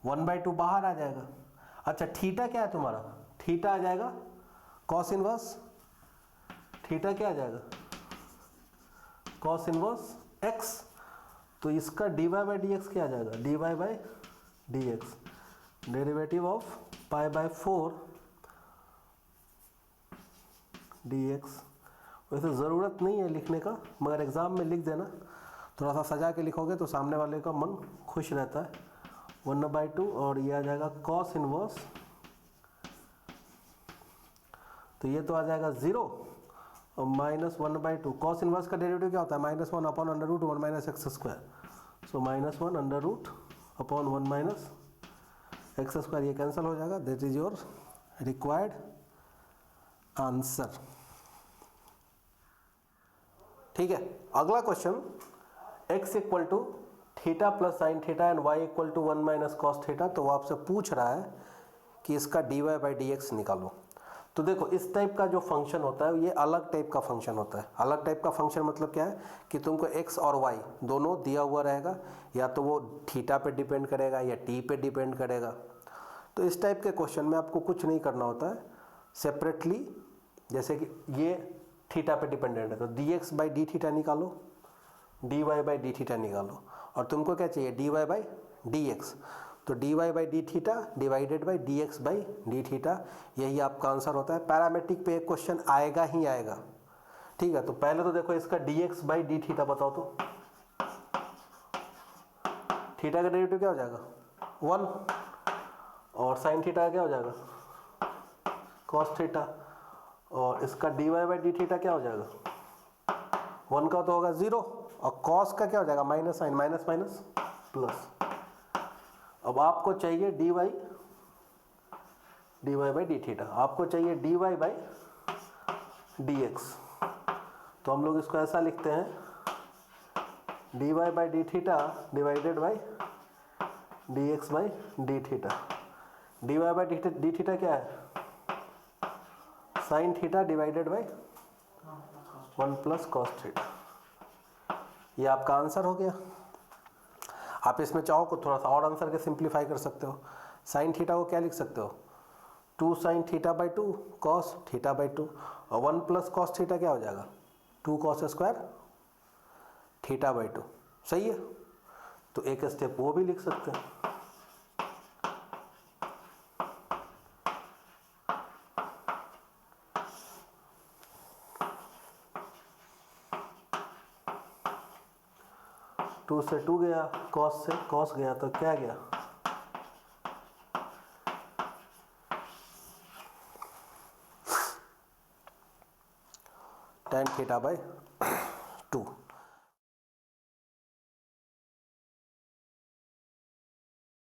1 बाई 2 बाहर आ जाएगा। अच्छा थीटा क्या है तुम्हारा, थीटा आ जाएगा कॉस इनवर्स, थीटा क्या आ जाएगा कॉस इनवर्स x, तो इसका dy बाई डी एक्स क्या आ जाएगा dy by d x, derivative of pi by 4 D x. वैसे ज़रूरत नहीं है लिखने का, मगर एग्ज़ाम में लिख देना, थोड़ा सा सजा के लिखोगे तो सामने वाले का मन खुश रहता है। 1 बाई 2 और ये आ जाएगा कॉस इनवर्स, तो ये तो आ जाएगा 0, और -1/2 कॉस इनवर्स का डेरिवेटिव क्या होता है? -1 upon under root 1 minus x square. So -1 under root upon 1 minus x square, ये कैंसिल हो जाएगा। That is your required answer. ठीक है, अगला question, x equal to theta plus sine theta and y equal to 1 minus cos theta. तो वो आपसे पूछ रहा है कि इसका dy/dx निकालो। तो देखो, इस टाइप का जो फंक्शन होता है ये अलग टाइप का फंक्शन होता है। अलग टाइप का फंक्शन मतलब क्या है कि तुमको x और y दोनों दिया हुआ रहेगा, या तो वो थीटा पे डिपेंड करेगा या t पे डिपेंड करेगा। तो इस टाइप के क्वेश्चन में आपको कुछ नहीं करना होता है, सेपरेटली, जैसे कि ये थीटा पे डिपेंडेंट है तो dx/d थीटा निकालो, dy/d थीटा निकालो, और तुमको क्या चाहिए? dy/dx। तो dy/d theta divided by dx/d theta, यही आपका आंसर होता है। पैरामेट्रिक पे एक क्वेश्चन आएगा ही आएगा। ठीक है, तो पहले तो देखो इसका dx/d थीटा बताओ तो। थीटा का डेरिवेटिव क्या हो जाएगा? 1, और साइन थीटा का क्या हो जाएगा? कॉस थीटा, और इसका dy/d थीटा क्या हो जाएगा? 1 का तो होगा 0, और कॉस का क्या हो जाएगा? Minus sine, minus minus plus. अब आपको चाहिए dy/d थीटा, आपको चाहिए dy/dx। तो हम लोग इसको ऐसा लिखते हैं, dy/d theta divided by dx/d theta. dy/d theta क्या है? Sine theta divided by 1 plus cos theta. ये आपका आंसर हो गया। आप इसमें चाहो तो थोड़ा सा और आंसर के सिंप्लीफाई कर सकते हो। साइन थीटा को क्या लिख सकते हो? 2 साइन थीटा/2 कॉस थीटा/2, और 1 प्लस कॉस थीटा क्या हो जाएगा? 2 कॉस स्क्वायर थीटा/2। सही है, तो एक स्टेप वो भी लिख सकते हैं। टू से 2 गया, कॉस से कॉस गया, तो क्या गया? tan थीटा/2।